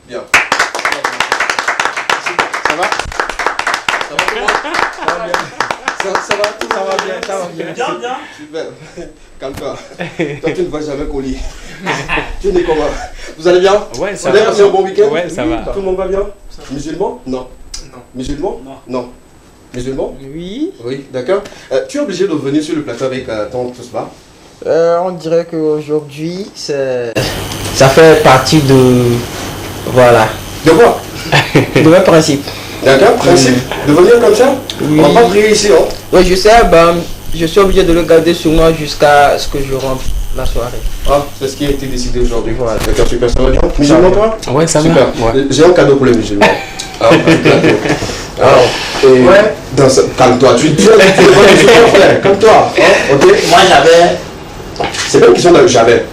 Bien. Ça va? Ça va tout le monde? Ça va bien. Ça va, tout ça va bien, ça va bien. Bien. Super. Calme-toi. Toi, tu ne vas jamais qu'au lit. Tu es comment? Vous allez bien? Ouais, ça va. Vous avez va. passé un bon week-end? Ouais, ça va. Tout le monde va bien? Musulman? Non. Non. Musulman? Non. Musulman? Oui. Oui, d'accord. Tu es obligé de venir sur le plateau avec ton Tousba? On dirait qu'aujourd'hui, ça fait partie de... Voilà. De quoi? De mes principes. D'accord, principe. De venir comme ça? Oui. On va pas prier ici, hein? Oui, je sais, je suis obligé de le garder sur moi jusqu'à ce que je rentre la soirée. Ah, c'est ce qui a été décidé aujourd'hui. Voilà. D'accord, super, ça va bien. Musulman, toi? Ouais, ça Super. va. Ouais. J'ai un cadeau pour les musulmans. Ah, un plateau. Alors, et Ouais. Calme-toi, tu es pas musulman, frère. Calme-toi. Hein? Ok? Moi j'avais. C'est pas une question de j'avais.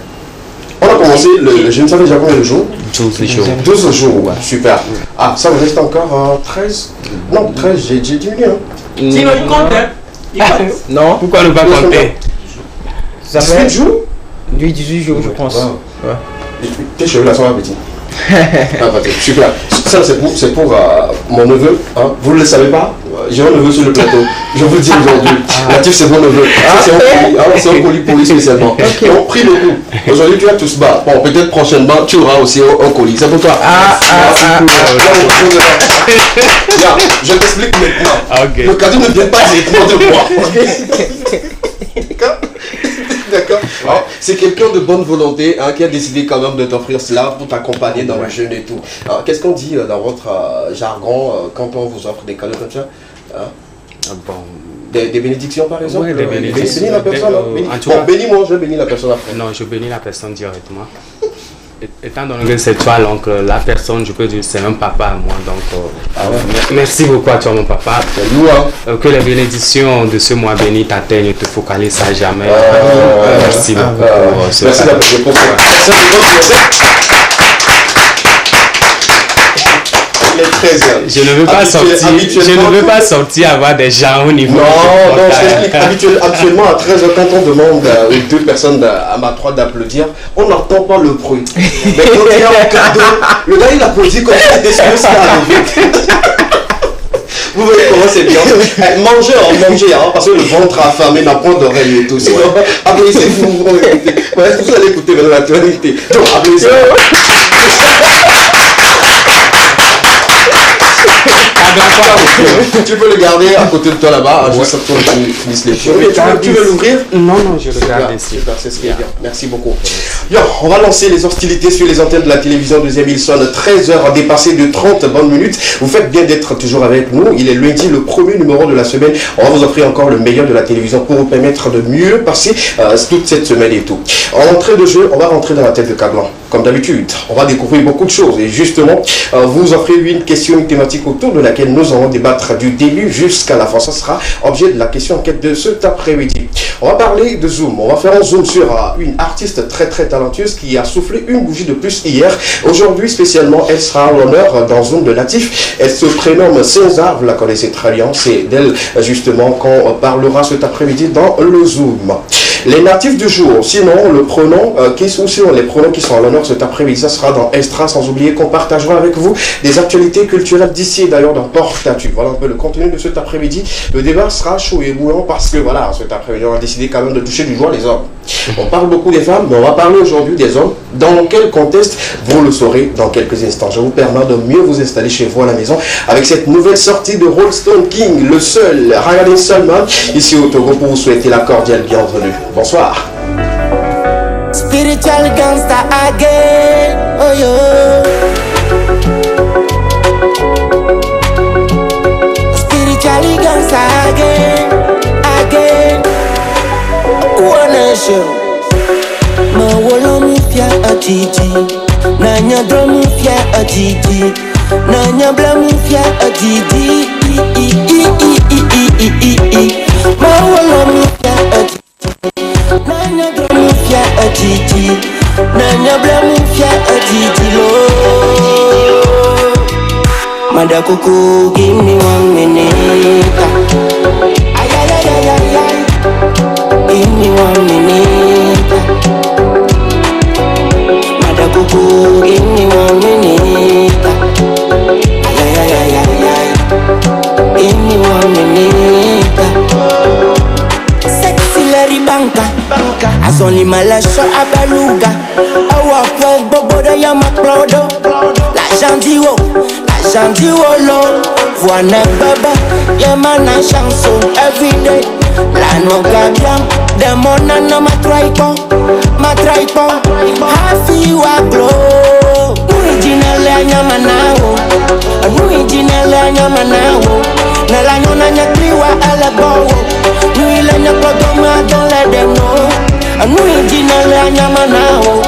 On a commencé le jeûne, ça fait déjà combien de jours? 12 jours. 12 jours, ouais. Super. Ah, ça me reste encore 13. Non, 13, j'ai diminué. Hein. Sinon il compte, hein. Il compte. Non, Pourquoi ne pas compter? ça 18 fait jours? 18 jours, je pense. Wow. Ouais. Tes cheveux là sont petits. Ah, parfait. Super. Ça, c'est pour mon neveu. Hein. Vous ne le savez pas? J'ai un neveu sur le plateau. Je vous le dis aujourd'hui. Natif, c'est mon neveu. C'est un colis. Hein, c'est un colis pour lui spécialement. On prie beaucoup. Aujourd'hui, tu as tous bas. Bon, peut-être prochainement, tu auras aussi un colis. C'est pour toi. Bien, je t'explique maintenant. Ah, ok. Le cadeau ne vient pas directement de moi. Ok? D'accord? D'accord. Alors, c'est quelqu'un de bonne volonté qui a décidé quand même de t'offrir cela pour t'accompagner dans le jeûne et tout. Alors, qu'est-ce qu'on dit dans votre jargon quand on vous offre des cadeaux comme ça? Bon. Des bénédictions par exemple? Ouais, des bénédictions. Bénis la personne. En tout Bon, cas- bénis-moi, je bénis la personne après. Non, je bénis la personne directement. Étant donné que c'est toi l'oncle, la personne, je peux dire c'est un papa à moi. Donc, merci beaucoup à toi, mon papa. C'est nous, hein. Que les bénédictions de ce mois béni t'atteignent, ne te focalise à jamais. Merci beaucoup. Merci d'avoir répondu. Il est 13h. Je ne veux pas sortir. Je ne veux pas sortir avoir des gens au niveau. Non, je t'explique. Habituellement, à 13h, quand on demande aux deux personnes à ma droite d'applaudir, on n'entend pas le bruit. Mais quand il y a un cadeau, le gars il applaudit comme s'il était sûr que ça arrivé. Vous voyez comment c'est bien. Mangez, parce que le ventre affamé n'a point d'oreille et tout. Sinon, applaudissez vous. Ouais, vous allez écouter vers l'actualité. Donc, applaudissez. Tu peux le garder à côté de toi là-bas, juste pour que tu finisses les choses. Tu veux l'ouvrir? Non, je le garde ici. Super, c'est ce qui est bien. Merci beaucoup. Bien, on va lancer les hostilités sur les antennes de la télévision deuxième. Il sonne 13h dépassé de 30 bonnes minutes. Vous faites bien d'être toujours avec nous. Il est lundi, le premier numéro de la semaine. On va vous offrir encore le meilleur de la télévision pour vous permettre de mieux passer toute cette semaine et tout. En entrée de jeu, on va rentrer dans la tête de Caglan. Comme d'habitude, on va découvrir beaucoup de choses. Et justement, vous offrez une question, une thématique autour de laquelle nous allons débattre du début jusqu'à la fin. Ça sera objet de la question enquête de cet après-midi. On va parler de Zoom. On va faire un zoom sur une artiste très talentueuse qui a soufflé une bougie de plus hier. Aujourd'hui, spécialement, elle sera à l'honneur dans Zoom de Natif. Elle se prénomme César, vous la connaissez très bien. C'est d'elle, justement, qu'on parlera cet après-midi dans le Zoom. Les natifs du jour, sinon le pronom sinon les pronoms qui sont à l'honneur cet après-midi, ça sera dans Extra, sans oublier qu'on partagera avec vous des actualités culturelles d'ici et d'ailleurs dans Portatu. Voilà un peu le contenu de cet après-midi. Le débat sera chaud et bouillant parce que voilà, cet après-midi on a décidé quand même de toucher du doigt les hommes. On parle beaucoup des femmes, mais on va parler aujourd'hui des hommes. Dans quel contexte, vous le saurez dans quelques instants. Je vous permets de mieux vous installer chez vous à la maison avec cette nouvelle sortie de Rolston King, le seul, Ryan Solman, ici au Togo pour vous souhaiter la cordiale bienvenue. Bonsoir. Spiritual gangster again, oh yo. Spiritually gangster again. One show. Ma wolo mi fia a Gigi, na nya drum mi fia a Gigi, na nya bla mi fia a Gigi. Ma wolo mi fia a Gigi. Nanya drum mufia a Gigi, Nanya bla mufia a Gigi lo. Mada kuku, give me 1 minute. Ay ay ay ay ay ay. Give me 1 minute. Africa. Azonli malasha abaluga. Awa kwe bobo da ya maklodo. L'argent du lo. Voine baba, y'a ma chanson everyday. La no gabiam, de mon anna ma traipo. Hafi wa glow. Nuijinele nyamanao. Nuijinele nyamanao. Nala nyona nyakliwa ala bowo. Nuile nyakodoma, don't let them know. Nuijinele nyamanao.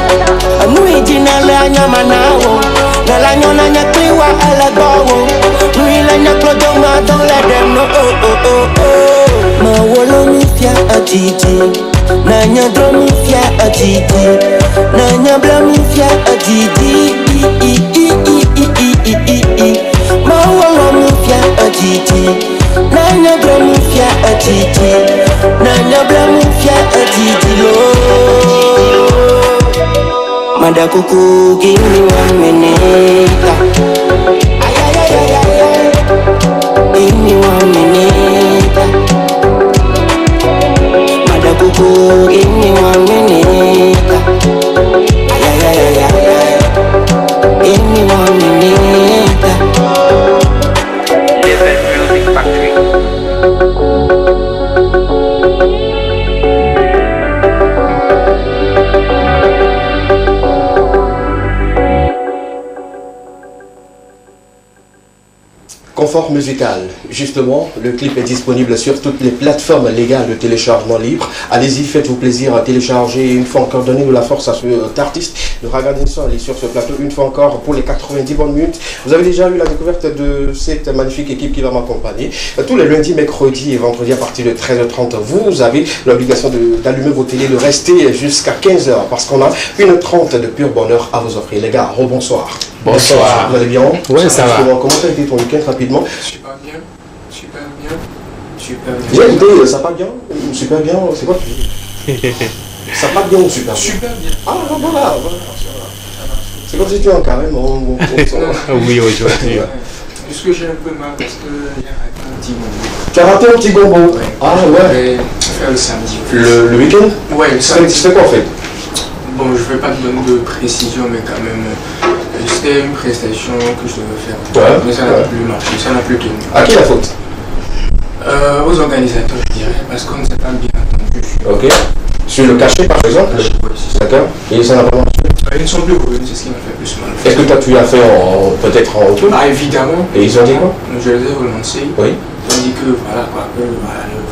Nuijinele nyamanao. Nala nyona nyakliwa ala bowo. Nuile nyakodoma, don't let them know. Ma wolo mifia atiti. Nanya drum mifia atiti. Nanya bla mifia atiti. Ma wolo mifia atiti. Nanya drum mifia atiti. Nanya bla mifia atiti lo. Mada kuku give me 1 minute. Give me 1 minute. Mada kuku give me 1 minute. Give me 1 minute. Music Factory. Confort musical, justement, le clip est disponible sur toutes les plateformes légales de téléchargement libre. Allez-y, faites-vous plaisir à télécharger. Une fois encore, donnez-nous la force à cet artiste de Raga Denson. Allez sur ce plateau une fois encore pour les 90 bonnes minutes. Vous avez déjà eu la découverte de cette magnifique équipe qui va m'accompagner. Tous les lundis, mercredis et vendredis à partir de 13h30, vous avez l'obligation d'allumer vos télés, de rester jusqu'à 15h parce qu'on a 1h30 de pur bonheur à vous offrir. Les gars, rebonsoir. Bonsoir. Vous allez bien? Oui, ça va. Comment a été ton week-end rapidement? Super bien. J'ai une idée, ça va bien? Super bien, c'est quoi? Ça va bien ou super bien? Super bien. Ah, voilà. C'est comme si tu es en carême. Oui, aujourd'hui. Juste que j'ai un peu mal parce que j'ai raté un petit gombo. Tu as raté un petit gombo? Ouais. Ah ouais. Faire le samedi. Le week-end? Ouais, le samedi. Tu fais quoi en fait? Bon, je vais pas te donner de précision, mais quand même, c'était une prestation que je devais faire. Ouais. Mais ça n'a plus marché, ça n'a plus tenu. À qui la faute? Aux organisateurs, je dirais, parce qu'on ne s'est pas bien entendu. Ok. Sur le cachet par exemple? Oui, c'est ça. D'accord. Et ça n'a pas marché? Ils ne sont plus revenus, c'est ce qui m'a fait plus mal. Est-ce que toi tu as fait peut-être en retour? Ah, évidemment. Et ils ont dit quoi? Je les ai relancés. Oui. Ils ont dit que voilà, quoi, le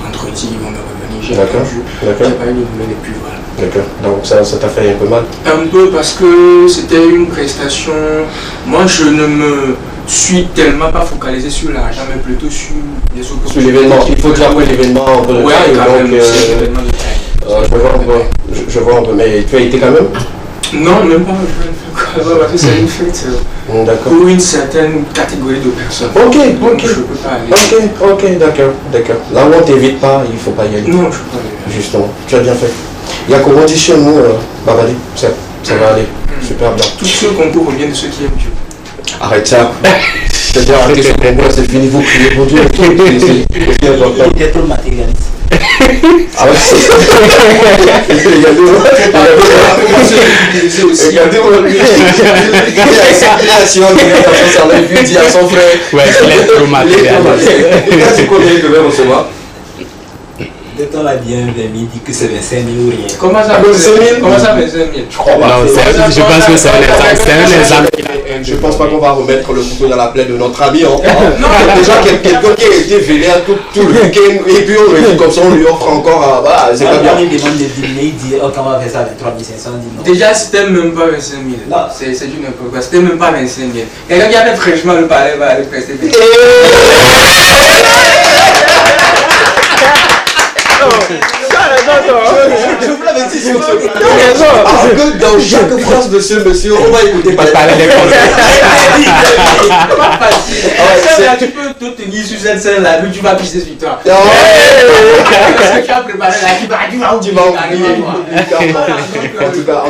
vendredi, ils vont me revenir. J'ai D'accord. pas eu de nouvelles et puis voilà. D'accord. Donc ça t'a fait un peu mal? Un peu parce que c'était une prestation. Moi, je ne me suis tellement pas focalisé sur l'argent, mais plutôt sur les autres. Sur l'événement. Il faut dire après l'événement un peu de ouais, taille. quand Donc, même, c'est l'événement de taille. je vois un peu. Mais tu as été quand même? Non, même pas. Je vais parce que c'est une fête pour une certaine catégorie de personnes. Ok. Je peux pas aller. Ok, d'accord. Là où on t'évite pas, il faut pas y aller. Non, je peux pas aller. Justement, tu as bien fait. Il y a comment dit chez nous, Babadi, ça va aller. Super bien. Tous ceux concours viennent de ceux qui aiment Dieu. Arrête ça. C'est-à-dire arrêtez ce concours, c'est fini, vous criez pour Dieu. C'est important. Il est trop matérialiste. Ah ouais, regardez à son frère. Ouais, il est trop matérialiste. C'est combien il devait recevoir? Dès qu'on l'a bien permis, il dit que c'est 25 000 ou rien. Comment ça 25 000? Comment ça 25 000? Je crois pas. Non, je pense que c'est un exemple. Je pense pas qu'on va remettre le couteau dans la plaie de notre ami. Non, déjà quelqu'un qui a été vénère tout le week-end et puis on le dit comme ça, on lui offre encore. Voilà, c'est pas bien. On lui demande de dîner, il dit ok, on va faire ça à 23 500. Il dit non. Déjà, c'était même pas 25 000. Non. C'est du n'importe quoi. C'était même pas 25 000. Quelqu'un qui avait fraîchement le palais va aller prester. Je vous l'avais dit sur ce plateau. Parce que dans chaque phrase de ce monsieur, on va écouter parler des Tu peux te tenir sur cette scène là, mais tu vas pisser sur toi. Non. Parce que tu as préparé la tu vas oublier. En tout cas,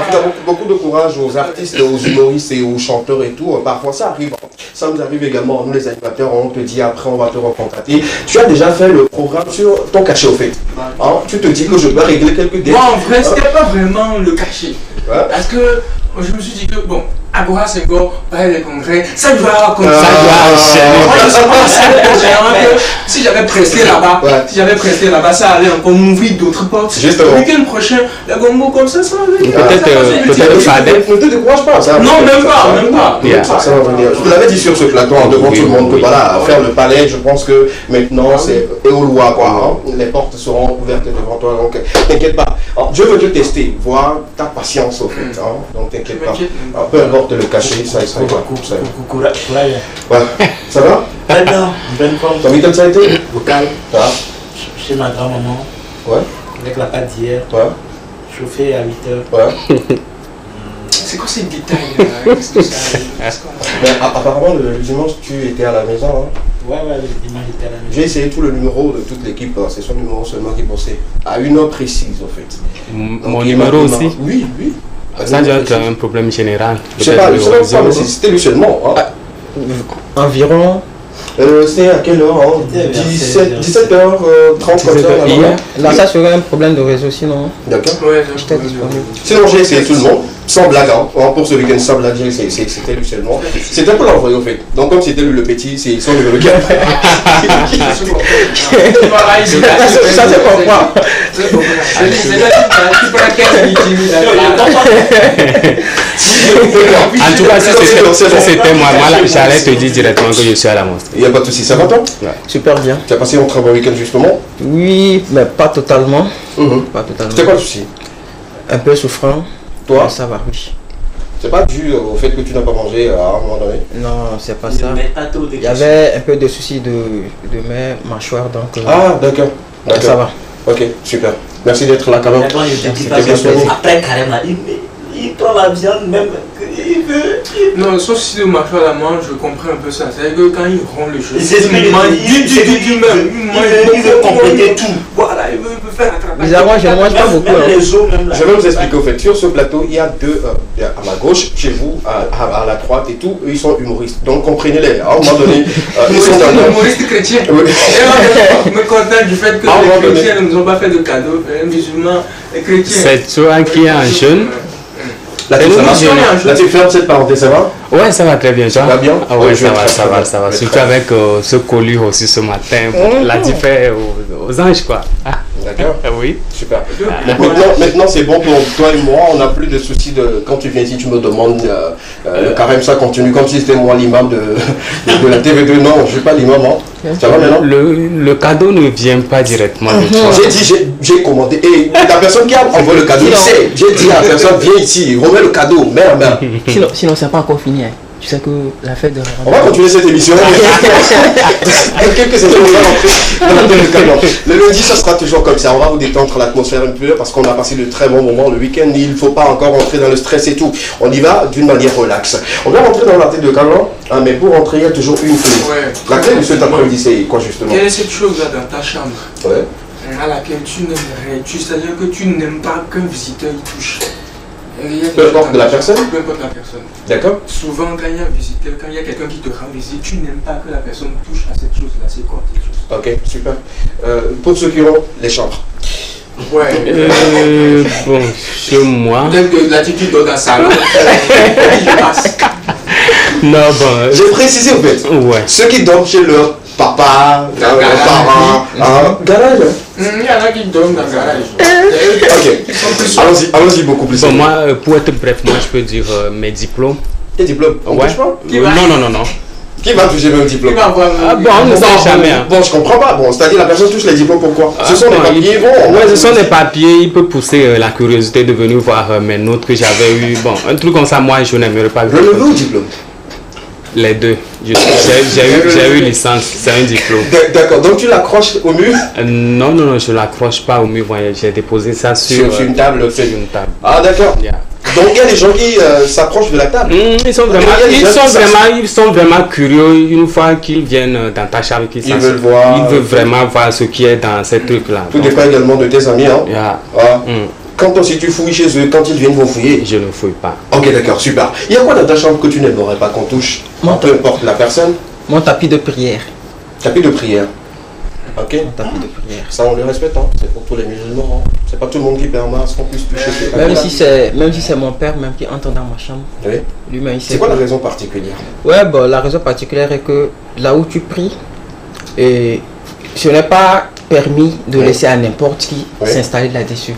beaucoup de courage aux artistes, aux humoristes et aux chanteurs et tout. Parfois ça arrive. Ça nous arrive également, nous les animateurs, on te dit après on va te recontacter. Tu as déjà fait le programme sur ton cachet au fait. Hein, tu te dis que je dois régler quelques dettes. Moi en vrai, c'était pas vraiment le cachet. Ouais. Parce que je me suis dit que, bon, Agora Senghor, par les congrès, ça doit comme ça. Moi, je suis pas que si j'avais presté là-bas, ça allait encore m'ouvrir d'autres portes. Justement. Le week-end prochain, la gombo comme ça allait. Peut-être Ne te décourage pas. Ça, non, même pas. Ça va venir. Je te l'avais dit sur ce plateau devant tout le monde que voilà, faire le palais, je pense que maintenant c'est Eoloa quoi. Hein. Les portes seront ouvertes devant toi, donc t'inquiète pas. Alors, je veux te tester, voir ta patience au fait. Hein. Donc t'inquiète pas. Alors, peu importe le cachet, ça ira. Courage. Ouais. Ça va? Très bien, bonne forme. Ton week-end ça a été? Vocal. Ah. Chez ma grand-maman. Ouais. Avec la pâte d'hier. Ouais. Chauffé à 8h. Ouais. C'est quoi ces détails là? Qu'est-ce que ça Mais apparemment le dimanche tu étais à la maison. Hein. Ouais, le dimanche j'étais à la maison. J'ai essayé tout le numéro de toute l'équipe, c'est son numéro seulement qui bossait. À une heure précise en fait. Mon numéro aussi? Oui. Ça doit être un problème général. Je sais pas, mais c'était lui seulement. Hein. Environ. C'était à quelle heure hein? 17h30 comme ça. Là, ça serait un problème de réseau sinon. D'accord. Ouais, J'étais disponible. Sinon j'ai essayé tout le monde, sans blague. Hein. Pour ce week-end, sans blague, c'était lui seulement. C'était un peu l'envoyé au fait. Donc comme c'était lui le petit, c'est son numéro qui a fait. Ça c'est pourquoi. En tout cas, si c'était moi, j'allais te dire directement que je suis à la mosquée. Il n'y a pas de souci, ça va toi? Super bien. Tu as passé un très bon week-end justement? Oui, mais pas totalement. Pas totalement. C'était quoi le souci? Un peu souffrant. Toi? Mais ça va, oui. C'est pas dû au fait que tu n'as pas mangé à un moment donné? Non, c'est pas ça. Mais pas trop de Il y avait un peu de soucis de mes mâchoires, donc Ah, d'accord. ça va. Ok, super. Merci d'être là quand même. Attends, je te dis pas C'était bien soigné. après carrément, il prend la viande même. Il veut. Non, sauf si le mâchoire la mange, je comprends un peu ça. C'est-à-dire que quand il rompt le jeu, C'est ce que il veut compléter tout. Voilà, il veut faire attraper. Bizarrement, je ne mange pas beaucoup. Même hein. les os, même Je vais vous expliquer au fait. Sur ce plateau, il y a deux, à ma gauche, chez vous, à la droite et tout, eux, ils sont humoristes. Donc comprenez-les. À un moment donné, ils sont dans le... Humoriste chrétien. Oui. Je me contente du fait que les chrétiens ne nous ont pas fait de cadeaux. Les musulmans, les chrétiens. C'est toi qui es un jeune. Là, tu fermes cette parenthèse, ça va? Ouais, ça va très bien, toi. Ça va bien? Ah ouais, Oui, ça je vais va. très Surtout bien. avec ce colis aussi ce matin. Là, tu fais aux anges, quoi. Ah, D'accord. oui. Super. Maintenant c'est bon pour toi et moi. On n'a plus de soucis de quand tu viens ici, tu me demandes le carême, ça continue comme si c'était moi l'imam de la TV2. Non, je ne suis pas l'imam. Hein. Ça va maintenant? Le cadeau ne vient pas directement de toi. J'ai commandé. Et la personne qui a envoyé le cadeau, il sait. J'ai dit à la personne, viens ici, remets le cadeau. Merde. Sinon c'est pas encore fini. Hein. Tu sais que la fête de On va continuer cette émission. Dans quelques instants, on va rentrer dans le canon. Le lundi, ça sera toujours comme ça. On va vous détendre l'atmosphère un peu parce qu'on a passé de très bons moments le week-end. Il ne faut pas encore rentrer dans le stress et tout. On y va d'une manière relaxe. On va rentrer dans la tête de Carlo. Ah, mais pour rentrer, il y a toujours une clé. Ouais. La clé de cet après-midi, c'est quoi justement? Quelle est cette chose-là dans ta chambre Ouais. à laquelle tu n'aimerais, c'est-à-dire que tu n'aimes pas qu'un visiteur y touche? Peu importe de la personne? Peu importe la personne. D'accord. Souvent, quand il y a un visiteur, quand il y a quelqu'un qui te rend visite, tu n'aimes pas que la personne touche à cette chose-là. C'est quoi cette chose? Ok, super. Pour ceux qui ont les chambres. Ouais. Bon, chez moi. Peut-être que l'attitude dans un salon, il passe. Non, bon. J'ai précisé en fait. Ouais. Ceux qui dorment chez leur papa, leurs parents, garage. Il y en a qui dorment dans le garage. Ok. Allons-y beaucoup plus. Bon, moi, pour être bref, moi, je peux dire mes diplômes. Tes diplômes, on touche pas? Non. Qui va toucher le diplôme? Qui va avoir Ah bon, on ne sait jamais. Hein. Bon, je comprends pas. Bon, c'est-à-dire la personne touche les diplômes pourquoi? Ce sont des papiers, bon. Ouais, ce sont des papiers. Il peut pousser la curiosité de venir voir mes notes que j'avais eu. Bon, un truc comme ça, moi, je n'aimerais pas. Relevé ou diplôme? Les deux. J'ai eu licence, c'est un diplôme. D'accord, donc tu l'accroches au mur? Non, je l'accroche pas au mur. J'ai déposé ça sur une table. Sur une table. Ah, d'accord. Yeah. Donc il y a des gens qui s'approchent de la table. Ils sont vraiment curieux une fois qu'ils viennent dans ta chambre. Ils veulent vraiment voir ce qui est dans ces trucs-là. Tout dépend également de tes amis. Hein? Yeah. Ah. Quand aussi tu fouilles chez eux, quand ils viennent vous fouiller? Je ne fouille pas. Ok, d'accord, super. Il y a quoi dans ta chambre que tu n'aimerais pas qu'on touche? Peu importe la personne. Mon tapis de prière. Tapis de prière. Ok. Mon tapis de prière. Ça, on le respecte, hein. C'est pour tous les musulmans. Hein. C'est pas tout le monde qui permet à ce qu'on puisse toucher ces Même tapis-là. si c'est mon père même qui entre dans ma chambre. Oui. Lui-même, il sait. C'est quoi la raison particulière? Ouais, bon, la raison particulière est que là où tu pries, et ce n'est pas permis de laisser à n'importe qui s'installer là-dessus.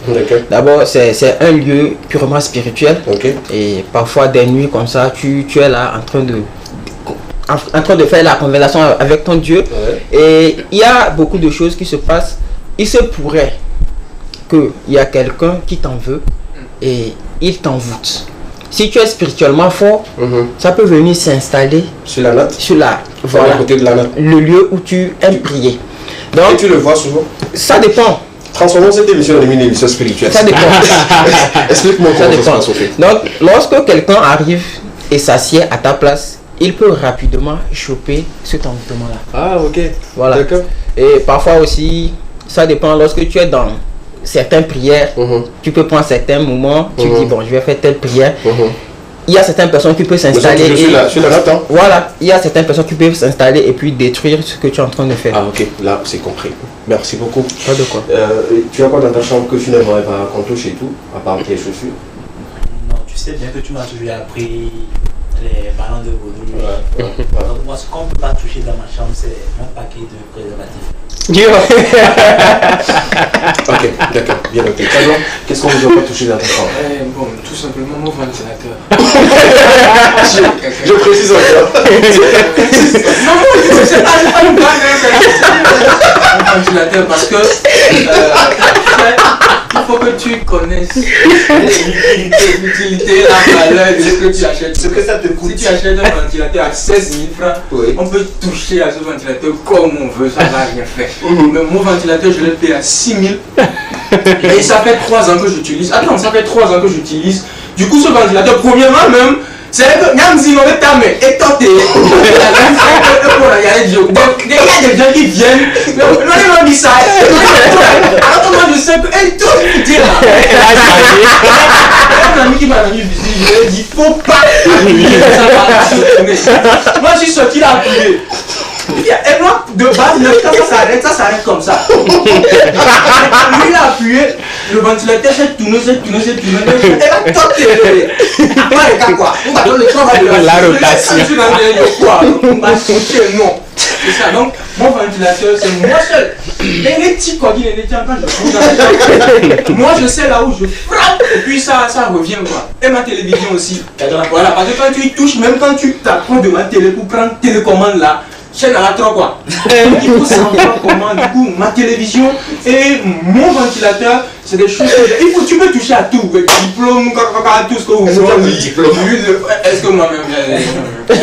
D'abord, c'est un lieu purement spirituel. Et parfois, des nuits comme ça, tu es là en train de faire la conversation avec ton Dieu. Et il y a beaucoup de choses qui se passent. Il se pourrait qu'il y a quelqu'un qui t'en veut et il t'envoûte. Si tu es spirituellement fort, ça peut venir s'installer sur la note, voilà, à côté de la note, le lieu où tu aimes prier. Donc, et tu le vois souvent? Ça dépend. Transformons cette émission en une émission spirituelle. Ça dépend. Explique-moi comment ça se passe au fait. Donc, lorsque quelqu'un arrive et s'assied à ta place, il peut rapidement choper cet envoûtement-là. Ah, ok. Voilà. D'accord. Et parfois aussi, ça dépend. Lorsque tu es dans certaines prières, tu peux prendre certains moments, tu dis, bon, je vais faire telle prière. Il y a certaines personnes qui peuvent s'installer. Sur la note, hein? Voilà. Il y a certaines personnes qui peuvent s'installer et puis détruire ce que tu es en train de faire. Ah, ok. Là, c'est compris. Merci beaucoup. Pas de quoi. Tu as quoi dans ta chambre que tu n'aimerais pas qu'on touche et tout, à part tes chaussures? Non, tu sais bien que tu m'as toujours appris les ballons de vaudou. Donc moi, ce qu'on ne peut pas toucher dans ma chambre, c'est mon paquet de préservatifs. Ok, d'accord, bien noté. Alors, qu'est-ce qu'on ne doit pas toucher dans ta chambre? Bon, tout simplement mon ventilateur. Je précise encore. Non, c'est pas une blague. Mon ventilateur, parce que il faut que tu connaisses l'utilité, la valeur de ce que tu achètes. Ce que ça te coûte. Si tu achètes un ventilateur à 16 000 francs, on peut toucher à ce ventilateur comme on veut, ça ne va rien faire. Mais mon ventilateur, je l'ai payé à 6 000. Et ça fait 3 ans que j'utilise. Attends, ça fait 3 ans que j'utilise. Du coup, ce ventilateur, premièrement même, c'est que Nyamzi m'avait tamé et tenté. Il y a des gens qui viennent. Mais on m'a dit ça. Alors moi je sais qu'elle tout dit là. Un ami qui m'a rendu visite, je lui ai dit faut pas appuyer ça. Moi je suis sorti là appuyer. Et moi, de base, quand ça s'arrête comme ça. Lui, il a appuyé, le ventilateur s'est tourné. Et là, top télé. Après, regarde quoi. On va donner le travail de la rotation. On va toucher, non. C'est ça, donc, mon ventilateur, c'est moi seul. Et les petits cordines, les tiens, quand je fous dans la tête, moi, je sais là où je frappe, et puis ça revient, quoi. Et ma télévision aussi. Voilà, parce que quand tu y touches, même quand tu t'approches de ma télé pour prendre télécommande là, chaîne à la trop quoi. Il faut savoir comment, du coup, ma télévision et mon ventilateur, c'est des choses que tu peux toucher à tout, le diplôme, tout ce que vous voulez. Est-ce que moi-même tu as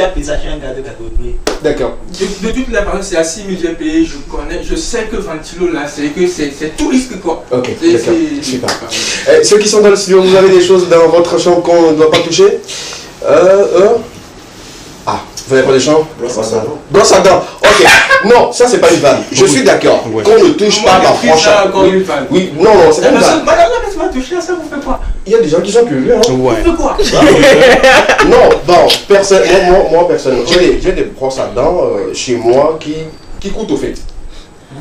payé ça chez un gars de catégorie. D'accord. De toutes les façons, c'est à 6 000 j'ai payé, je connais, je sais que ventilo là, c'est tout risque quoi. Ok, d'accord, super. Ceux qui sont dans le studio, vous avez des choses dans votre chambre qu'on ne doit pas toucher? Ah, vous n'avez pas des chambres? Brosse à dents. Ok. Non, ça c'est pas une vanne. Je suis d'accord. Qu'on ne touche pas ma franchise. Oui, non, c'est pas une vanne. Madame, laisse-moi toucher à ça, vous faites quoi? Il y a des gens qui sont curieux, hein. Vous faites quoi? Non, bon, moi personnellement, j'ai des brosses à dents chez moi qui coûtent au fait.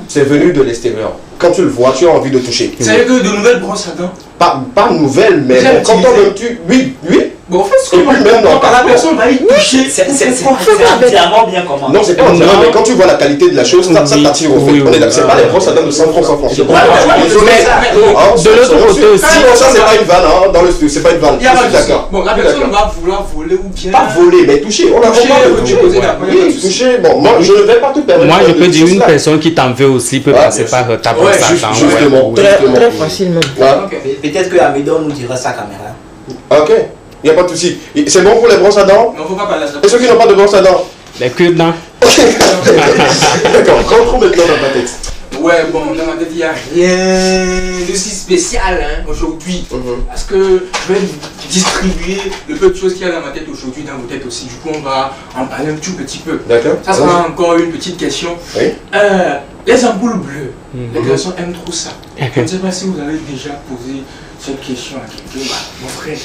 C'est venu de l'extérieur. Quand tu le vois, tu as envie de toucher. C'est que de nouvelles brosses à dents? Pas nouvelles, mais bon, quand toi-même tu... Oui. Bon, en fait, ce que moi, la personne va y toucher. C'est entièrement bien comment. Non, c'est pas entièrement, mais quand tu vois la qualité de la chose, ça t'attire au fait. C'est pas les brosses à dents de 100 francs, 100 francs. De l'autre côté aussi. Ça, c'est pas une vanne, hein, dans le studio, c'est pas une vanne. Je suis d'accord. Bon, la personne va vouloir voler ou bien. Pas voler, mais toucher. On a oui, toucher. Bon, moi, je ne vais pas tout permettre. Moi, je peux dire une personne qui t'en veut aussi peut passer par ta brosse à dents. Justement. Très facilement. Peut-être que Amidon nous dira sa caméra. Ok. Il n'y a pas de souci. C'est bon pour les brosses à dents? Non, faut pas parler à ça. Et ceux qui n'ont pas de brosses à dents? Les queues de dents. D'accord, rentrons maintenant dans ta tête. Ouais, bon, dans ma tête, il n'y a rien de si spécial aujourd'hui. Parce que je vais distribuer le peu de choses qu'il y a dans ma tête aujourd'hui, dans vos têtes aussi. Du coup, on va en parler un tout petit peu. D'accord. Ça sera encore une petite question. Oui. Les ampoules bleues, les garçons aiment trop ça. Je ne sais pas si vous avez déjà posé cette question à quelqu'un. Mon frère,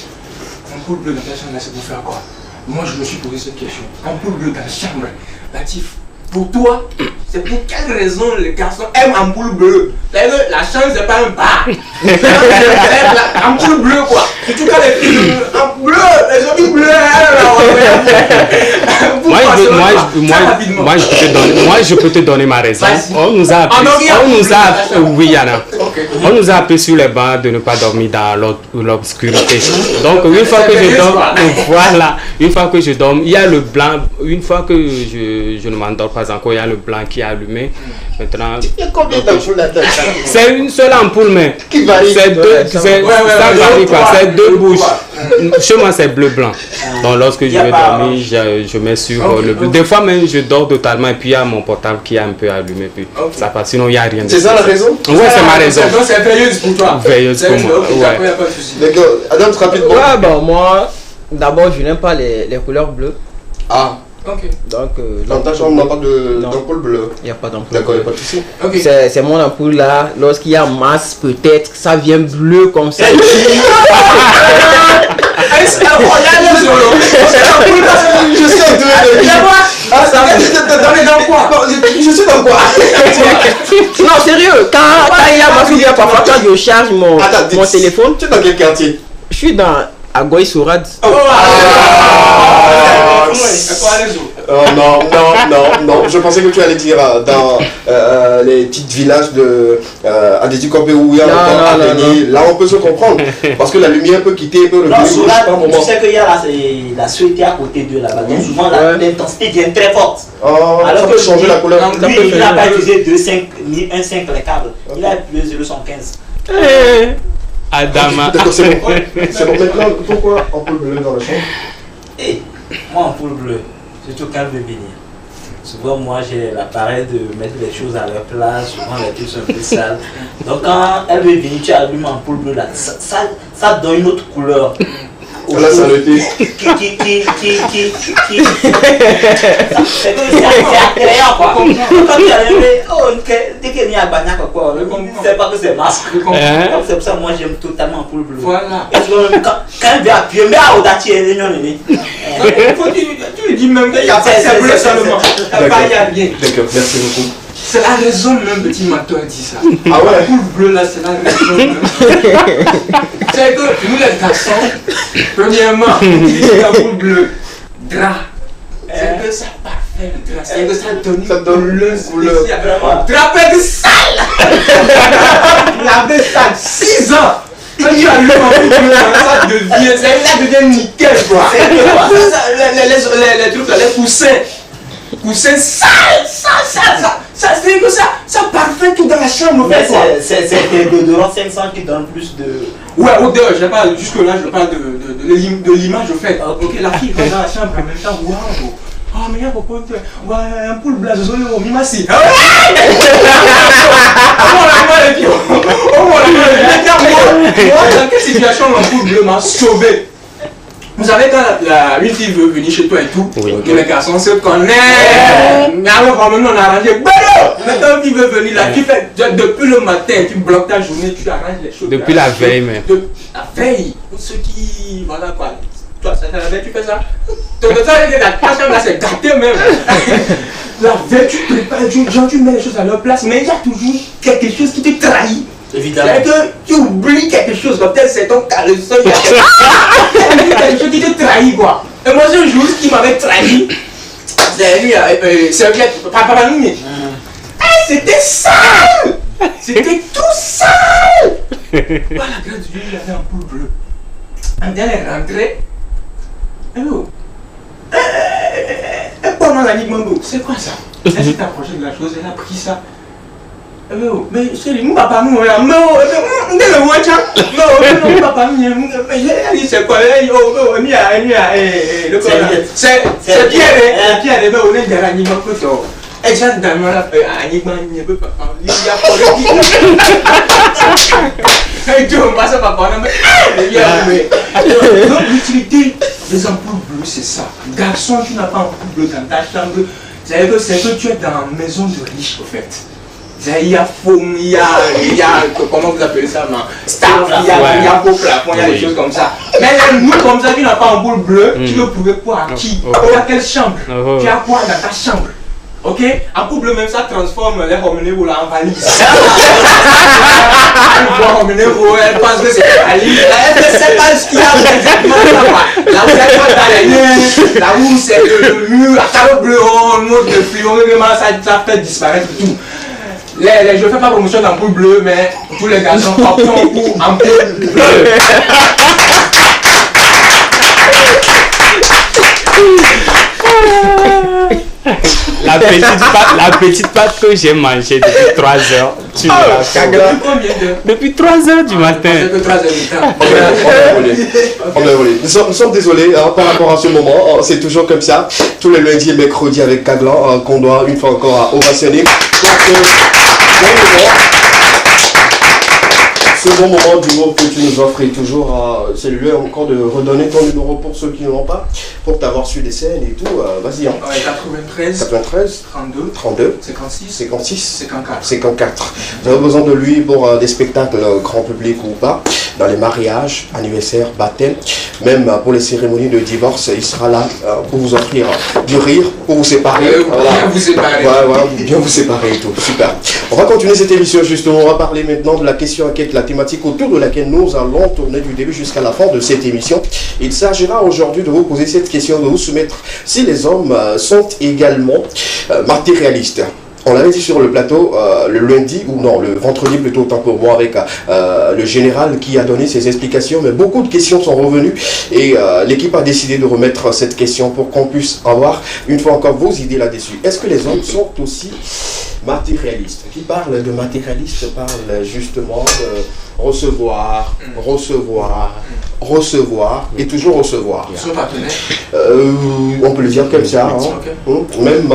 ampoule bleue dans ta chambre, c'est pour faire quoi? Moi, je me suis posé cette question. Ampoule bleue dans la chambre, Latif. Pour toi, c'est pour quelle raison les garçons aiment ampoule bleue? C'est-à-dire que la chambre, c'est pas un bar. Ampoule bleue, quoi. Surtout quand les filles en bleu, les hommes bleus. Moi, je peux te donner ma raison. On nous a appris sur les bancs de ne pas dormir dans l'obscurité. Donc, une fois que je dors, voilà, une fois que je dors, il y a le blanc. Une fois que je ne m'endors pas encore, il y a le blanc qui est allumé. Maintenant, il y a combien d'ampoules là-dedans? c'est une seule ampoule, mais qui varie. C'est deux, ça varie quoi. C'est deux bouches. Chez moi, c'est bleu-blanc. Donc, lorsque je vais dormir, je mets sur le bleu. Des fois, même, je dors totalement et puis il y a mon portable qui est un peu allumé. Puis ça passe. Sinon, il n'y a rien. C'est ça la raison? Oui, c'est ma raison. Donc, c'est veilleuse pour toi. Veilleuse pour moi. Ouais. D'accord. Adam, rapidement. Ouais, bon, moi, d'abord, je n'aime pas les couleurs bleues. Ah. Ok. Donc, dans ta chambre, on n'a pas d'ampoule bleue. Il n'y a pas d'ampoule. D'accord, il n'y a pas de souci. Okay. C'est mon ampoule là. Lorsqu'il y a masse, peut-être, ça vient bleu comme ça. C'est incroyable, je suis en train de dire. Dans quoi? Je suis dans quoi? Non, sérieux, quand il y a masse, ou bien parfois quand je charge mon téléphone. Tu es dans quel quartier? Je suis à Goï-Sourad. Non. Je pensais que tu allais dire dans les petits villages de Adédi-Kopé où il y a encore à baigner. Là, on peut se comprendre. Parce que la lumière peut quitter, peut revenir. Tu sais qu'il y a la suété à côté de là-bas. Donc, souvent, l'intensité devient très forte. Alors que changer la couleur. Lui, il n'a pas utilisé 2,5 ni 1,5 les câbles. Il a utilisé 0,115. Adama. D'accord, c'est bon. Maintenant, pourquoi ampoule bleue dans la chambre? Moi, ampoule bleue, surtout quand elle veut venir. Souvent, moi, j'ai l'appareil de mettre les choses à leur place. Souvent, les trucs sont un peu sales. Donc, quand elle veut venir, tu allumes ampoule bleue là. Ça donne une autre couleur. La saleté. C'est attrayant quoi. Quand tu arrives, dès qu'il y a un bagnac quoi, on ne sait pas que c'est masque. C'est pour ça que moi j'aime totalement ampoule bleue. Voilà. Quand elle veut appuyer, mais à Oda tu es Tu lui dis même qu'il n'y a pas de bleu seulement. Il n'y a rien. D'accord, merci beaucoup. C'est la raison même, petit Mato a dit ça. Ah ouais? L'ampoule bleue là, c'est la raison même. C'est que nous les garçons, premièrement, l'ampoule bleue, drap. C'est que ça parfait le drap. C'est que ça donne le couleur. Drap peut être sale. La bête sale, 6 ans. Quand tu allumes l'ampoule bleue, ça devient nickel quoi. Les trucs là, les coussins sales, ça c'est que ça parfait tout dans la chambre. Mais c'est des déodorants 500 qui donnent plus de... Ouais, odeur, je parle jusque là, je parle de l'image au fait. Ok, la fille va dans la chambre en même temps, waouh. Oh mais il y a beaucoup de... Ouais, un poule blanc, je suis au mimasi. Moi, dans quelle situation l'ampoule bleue m'a sauvé? Vous savez, quand une fille veut venir chez toi et tout, que les garçons se connaissent, alors maintenant on a arrangé, maintenant une fille veut venir là, tu fais, depuis le matin, tu bloques ta journée, tu arranges les choses. Depuis la veille même. La veille, pour ceux qui, voilà quoi, toi ça la veille tu fais ça, donc ça la chambre là c'est gâté même. La veille tu prépares, genre tu mets les choses à leur place, mais il y a toujours quelque chose qui te trahit. Évidemment. C'est que tu oublies quelque chose, peut-être c'est ton caleçon, il y a quelque chose qui te trahit quoi. Et moi ce jour, ce qui m'avait trahi, c'est lui, papa Mimi. C'était sale! C'était tout sale! Par la grâce de Dieu, il avait un poule bleu. Quand elle est rentrée, pendant la nuit, c'est quoi ça? Elle s'est approchée de la chose, elle a pris ça. Mais c'est lui, papa, nous, mais c'est quoi? C'est Pierre, on est derrière l'animal plutôt. Exactement, l'animal ne peut pas parler. Et tu me passes papa, mais donc l'utilité des ampoules bleues, c'est ça. Garçon, tu n'as pas un ampoule bleu dans ta chambre. C'est que tu es dans une maison de riche, au fait. Il y a foam, il y a, comment vous appelez ça, staff, il y a beau plafond, il y a des choses comme ça. Mais nous, comme ça, tu n'as pas un boule bleu, tu veux prouver quoi à qui? Dans quelle chambre? Tu as quoi dans ta chambre? Ok? En couple, même ça transforme les homénéros là en valise. Elle pense que c'est une valise. Elle ne sait pas ce qu'il y a exactement là-bas. Là où elle va dans là où c'est le mur, la table bleue, on monte le fluo, ça fait disparaître tout. Je ne fais pas promotion d'ampoule bleue, mais tous les garçons optent pour ampoule bleue. La petite pâte que j'ai mangée depuis 3 heures. Tu depuis 3 heures du matin. Nous sommes désolés par rapport à ce moment. C'est toujours comme ça. Tous les lundis et mercredis avec Kaglan qu'on doit une fois encore ovationner. Ce bon moment du mot que tu nous offres est toujours, c'est le lieu encore de redonner ton numéro pour ceux qui ne l'ont pas, pour t'avoir su des scènes et tout. Vas-y. Hein. 93, 32, 56, 54. Vous avez besoin de lui pour des spectacles grand public ou pas, dans les mariages, anniversaires, baptêmes, même pour les cérémonies de divorce. Il sera là pour vous offrir du rire, pour vous séparer. Bien vous séparer et tout. Super. On va continuer cette émission justement. On va parler maintenant de la question enquête, la thématique autour de laquelle nous allons tourner du début jusqu'à la fin de cette émission. Il s'agira aujourd'hui de vous poser cette question, de vous soumettre si les hommes sont également matérialistes. On l'avait dit sur le plateau le lundi, ou non, le vendredi plutôt, autant pour moi, avec le général qui a donné ses explications, mais beaucoup de questions sont revenues et l'équipe a décidé de remettre cette question pour qu'on puisse avoir une fois encore vos idées là-dessus. Est-ce que les hommes sont aussi matérialistes? Qui parle de matérialiste parle justement de recevoir et toujours recevoir. Ils sont partenaires. On peut le dire comme ça. Hein. Même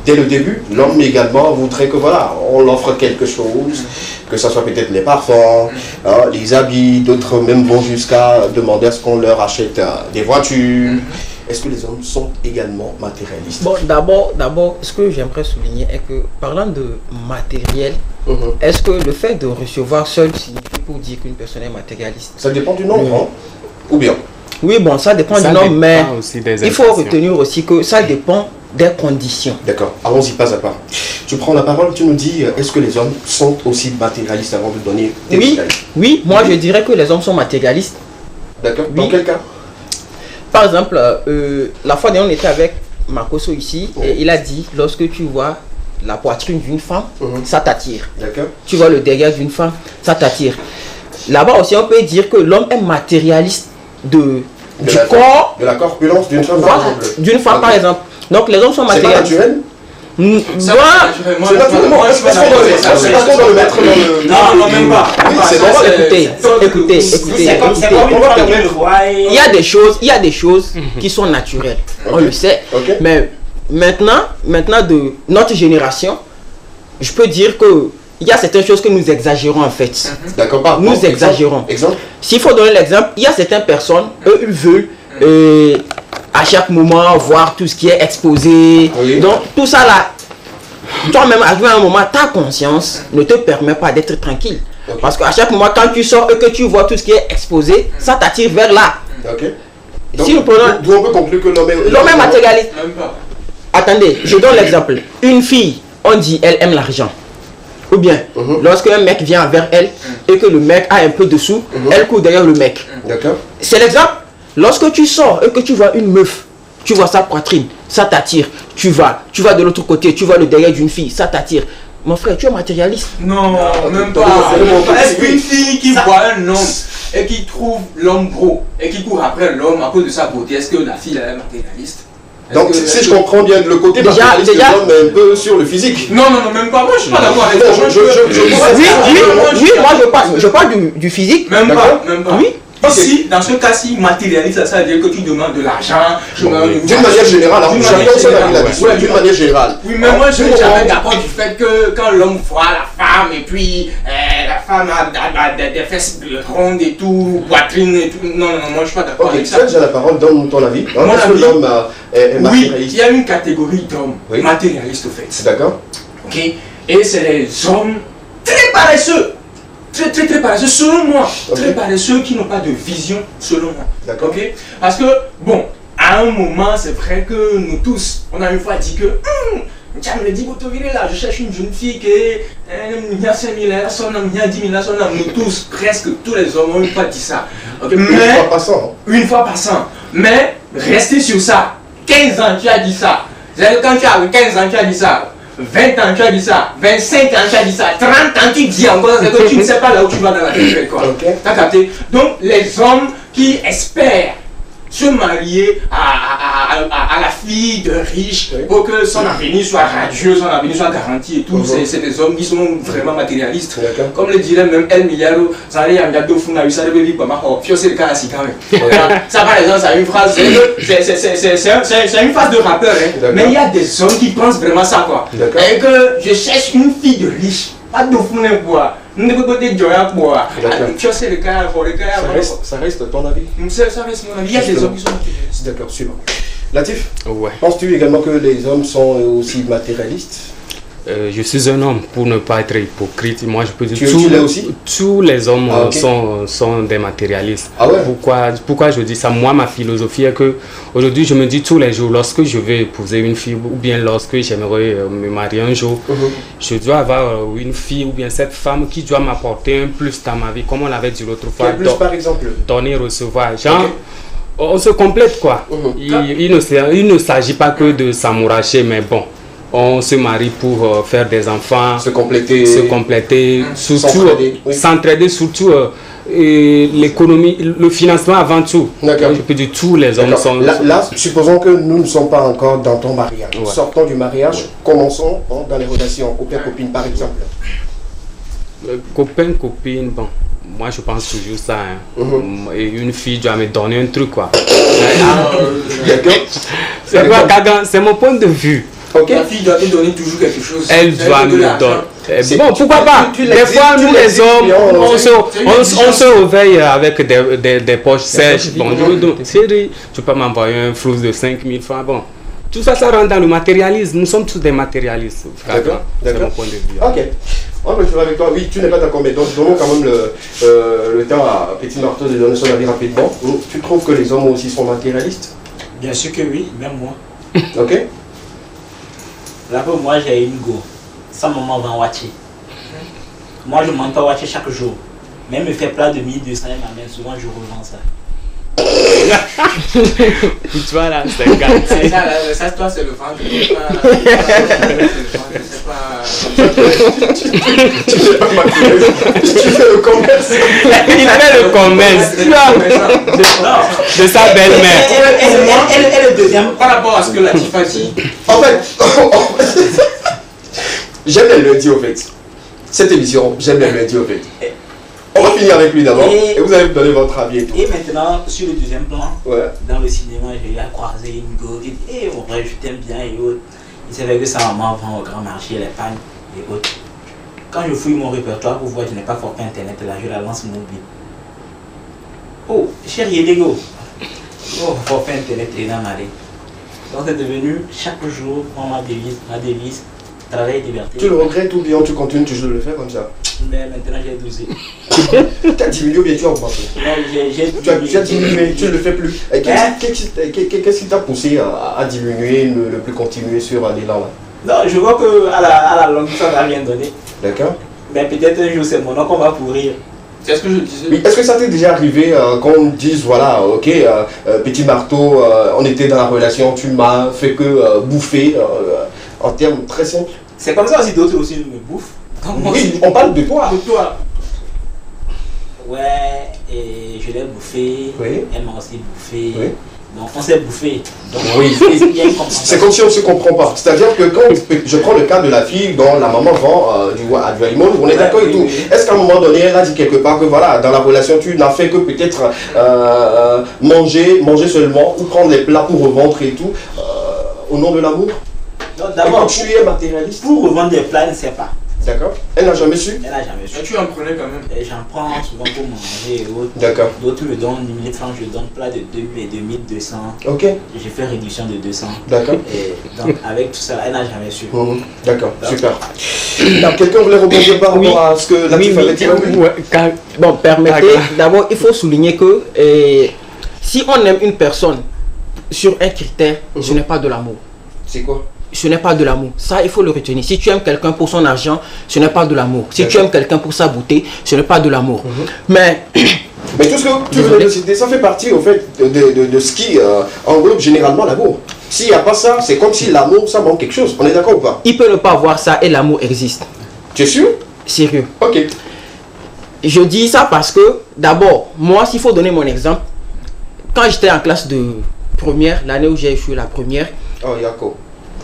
dès le début, l'homme également voudrait que voilà, on l'offre quelque chose, que ce soit peut-être les parfums, les habits, d'autres même vont jusqu'à demander à ce qu'on leur achète des voitures. Est-ce que les hommes sont également matérialistes? Bon, d'abord, ce que j'aimerais souligner est que, parlant de matériel, est-ce que le fait de recevoir seul signifie pour dire qu'une personne est matérialiste? Ça dépend du nombre, hein? Ou bien? Oui, bon, ça dépend du nombre, mais il faut retenir aussi que ça dépend des conditions. D'accord, allons-y pas à pas. Tu prends la parole, tu nous dis, est-ce que les hommes sont aussi matérialistes avant de donner des détails? Oui, moi je dirais que les hommes sont matérialistes. D'accord, dans quel cas? Par exemple, la fois dernière on était avec Makoso ici et il a dit, lorsque tu vois la poitrine d'une femme, ça t'attire. D'accord. Tu vois le derrière d'une femme, ça t'attire. Là-bas aussi on peut dire que l'homme est matérialiste du corps. De la corpulence d'une femme, par exemple. D'une femme par exemple. Donc les hommes sont matérialistes. C'est pas naturel? C'est naturellement. C'est pas qu'on doit le mettre dans le... Non, même pas. Écoutez. Il y a des choses qui sont naturelles. On le sait. Mais maintenant de notre génération, je peux dire que il y a certaines choses que nous exagérons en fait. D'accord. Nous exagérons. Exemple. S'il faut donner l'exemple, il y a certaines personnes, eux, ils veulent à chaque moment voir tout ce qui est exposé. Oui. Donc tout ça là, toi-même arrivé à un moment, ta conscience ne te permet pas d'être tranquille. Okay. Parce qu'à chaque moment, quand tu sors et que tu vois tout ce qui est exposé, ça t'attire vers là. Ok. Donc, si nous prenons, on peut conclure que l'homme est matérialiste. Attendez, je donne l'exemple. Une fille, on dit elle aime l'argent. Ou bien, lorsque un mec vient vers elle et que le mec a un peu de sous, elle court derrière le mec. D'accord. C'est l'exemple. Lorsque tu sors et que tu vois une meuf, tu vois sa poitrine, ça t'attire. Tu vas de l'autre côté, tu vois le derrière d'une fille, ça t'attire. Mon frère, tu es matérialiste. Non, même pas. Est-ce qu'une fille qui voit un homme et qui trouve l'homme gros et qui court après l'homme à cause de sa beauté, est-ce que la fille elle est matérialiste? Donc, si je comprends bien, le côté matérialiste de l'homme est un peu sur le physique. Non, même pas. Moi, je suis pas d'accord avec ça. Oui, moi, je parle du physique. Même pas. Oui. Ici, dans ce cas-ci, matérialiste, ça veut dire que tu demandes de l'argent. D'une manière générale, d'une manière générale. Oui, mais moi, je suis jamais d'accord du fait que quand l'homme voit la femme et puis la femme a des fesses rondes et tout, poitrine et tout. Non, moi, je suis pas d'accord avec ça. Tu as déjà la parole, donne ton avis. Est-ce que l'homme est matérialiste? Oui, il y a une catégorie d'hommes matérialistes, au fait. D'accord. Ok. Et c'est les hommes très paresseux. Très paresseux, selon moi. Très paresseux qui n'ont pas de vision, selon moi. D'accord. Okay? Parce que, bon, à un moment, c'est vrai que nous tous, on a une fois dit que tiens, me dit là, je cherche une jeune fille qui a 5 000, il y a 10 000, nous tous, presque tous les hommes ont une fois dit ça. Okay? Une fois passant. Une fois passant. Mais restez sur ça. 15 ans, tu as dit ça. Quand tu as 15 ans, tu as dit ça. 20 ans, tu as dit ça. 25 ans, tu as dit ça. 30 ans, tu dis encore ça. C'est que tu ne sais pas là où tu vas dans la tête. T'as capté? Donc, les hommes qui espèrent se marier à la fille de riche pour que son avenir soit radieux, son avenir soit garanti et tout. C'est des hommes qui sont vraiment matérialistes. Comme le dirait même El Miliaro, ça y a ça par exemple, c'est une phrase, c'est une phrase de rappeur, hein. Mais il y a des hommes qui pensent vraiment ça quoi. Et que je cherche une fille de riche, pas de fou quoi. Ça reste ton avis. Ça reste mon avis. Il y a des hommes qui sont matérialistes. D'accord, suivant. Latif, ouais. Penses-tu également que les hommes sont aussi matérialistes? Je suis un homme, pour ne pas être hypocrite. Moi, je peux dire tous les hommes sont des matérialistes. Ah ouais? Pourquoi je dis ça? Moi, ma philosophie est que aujourd'hui, je me dis tous les jours, lorsque je vais épouser une fille ou bien lorsque j'aimerais me marier un jour, je dois avoir une fille ou bien cette femme qui doit m'apporter un plus dans ma vie, comme on l'avait dit l'autre fois. Quel plus par exemple? Donner, recevoir. Genre, on se complète quoi. Il ne s'agit pas que de s'amouracher, mais bon. On se marie pour faire des enfants, se compléter, surtout s'entraider, surtout l'économie, le financement avant tout. D'accord. Je peux dire tous les hommes sont... Là, supposons que nous ne sommes pas encore dans ton mariage. Ouais. Sortons du mariage, commençons dans les relations, copain-copine par exemple. Copain-copine, bon. Moi, je pense toujours ça. Hein. Et une fille doit me donner un truc, quoi. C'est mon point de vue. La fille doit te donner toujours quelque chose. Elle doit me donner. Bon, pourquoi pas? Des fois, nous les hommes, on se réveille avec des poches sèches. Bon, tu peux m'envoyer un flou de 5 000 francs. Bon, tout ça, ça rentre dans le matérialisme. Nous sommes tous des matérialistes. D'accord. C'est mon point de vue. Ok. On va faire avec toi. Oui, tu n'es pas d'accord, mais donc donnons quand même le temps à Petit Marteau de donner son avis rapidement. Tu trouves que les hommes aussi sont matérialistes? Bien sûr que oui, même moi. Ok. Là, pour moi, j'ai une go. Sans maman va en watcher. Moi, je m'entends watcher chaque jour. Même me fait plat de 1200 et m'amène souvent, je revends ça. Tu vois là, c'est un gars. Ça, toi, c'est le ventre. Tu fais pas le commerce. Il fait le commerce. De sa belle-mère. Elle est deuxième. Par rapport à ce que la Tifa dit. En fait, j'aime les lundis au fait. Cette émission, j'aime les lundis au fait. On va finir avec lui d'abord et vous allez me donner votre avis et tout. Et maintenant, sur le deuxième plan, dans le cinéma, j'ai eu à croiser une go qui dit mon frère, je t'aime bien et autres. Il savait que sa maman vend au grand marché les pagnes et autres. Quand je fouille mon répertoire pour voir que je n'ai pas forfait internet, là je la lance mobile. Oh, chérie, les go. Oh, forfait internet et dans ma vie. Donc c'est devenu chaque jour ma devise, travail et liberté. Tu le regrettes ou bien tu continues toujours de le faire comme ça? Mais maintenant j'ai 12 ans. Tu as diminué ou bien tu as augmenté? Tu as diminué, tu ne le fais plus. Qu'est-ce qui t'a poussé à diminuer, ne plus continuer sur l'élan là? Non, je vois qu'à la longue ça n'a rien donné. D'accord. Mais peut-être un jour c'est mon nom qu'on va pourrir. C'est ce que je disais. Oui, est-ce que ça t'est déjà arrivé qu'on dise voilà, ok, Petit Marteau, on était dans la relation, tu m'as fait que bouffer en termes très simples? C'est comme ça aussi, d'autres aussi me bouffent. Oui, on parle de toi. De toi. Ouais, et je l'ai bouffé, elle m'a aussi bouffé. Oui. Donc on s'est bouffé. Donc oui. C'est comme si on ne se comprend pas. C'est-à-dire que quand je prends le cas de la fille dont la maman vend du aliment, on est d'accord et tout. Est-ce qu'à un moment donné, elle a dit quelque part que voilà, dans la relation, tu n'as fait que peut-être manger seulement ou prendre les plats pour revendre et tout, au nom de l'amour? D'abord, tu es matérialiste. Pour revendre des plats, elle ne sait pas. D'accord. Elle n'a jamais su? Elle n'a jamais su. Mais tu en prenais quand même. Et j'en prends souvent pour manger et autres. D'accord. D'autres me donnent 1000 francs, je donne plat de 2000 et 2200. Ok. J'ai fait réduction de 200. D'accord. Et donc avec tout ça, elle n'a jamais su. D'accord, super. Quelqu'un voulait rebondir par rapport à ce que Latif avait dit? Bon, permettez, d'abord il faut souligner que si on aime une personne sur un critère, ce n'est pas de l'amour. C'est quoi? Ce n'est pas de l'amour. Ça, il faut le retenir. Si tu aimes quelqu'un pour son argent, ce n'est pas de l'amour. Si tu aimes quelqu'un pour sa beauté, ce n'est pas de l'amour. Mais tout ce que tu veux de citer, ça fait partie au fait de ce qui englobe généralement l'amour. S'il n'y a pas ça, c'est comme si l'amour, ça manque quelque chose. On est d'accord ou pas? Il peut ne pas avoir ça et l'amour existe. Tu es sûr? Sérieux. Ok. Je dis ça parce que, d'abord, moi, s'il faut donner mon exemple, quand j'étais en classe de première, l'année où j'ai échoué la première,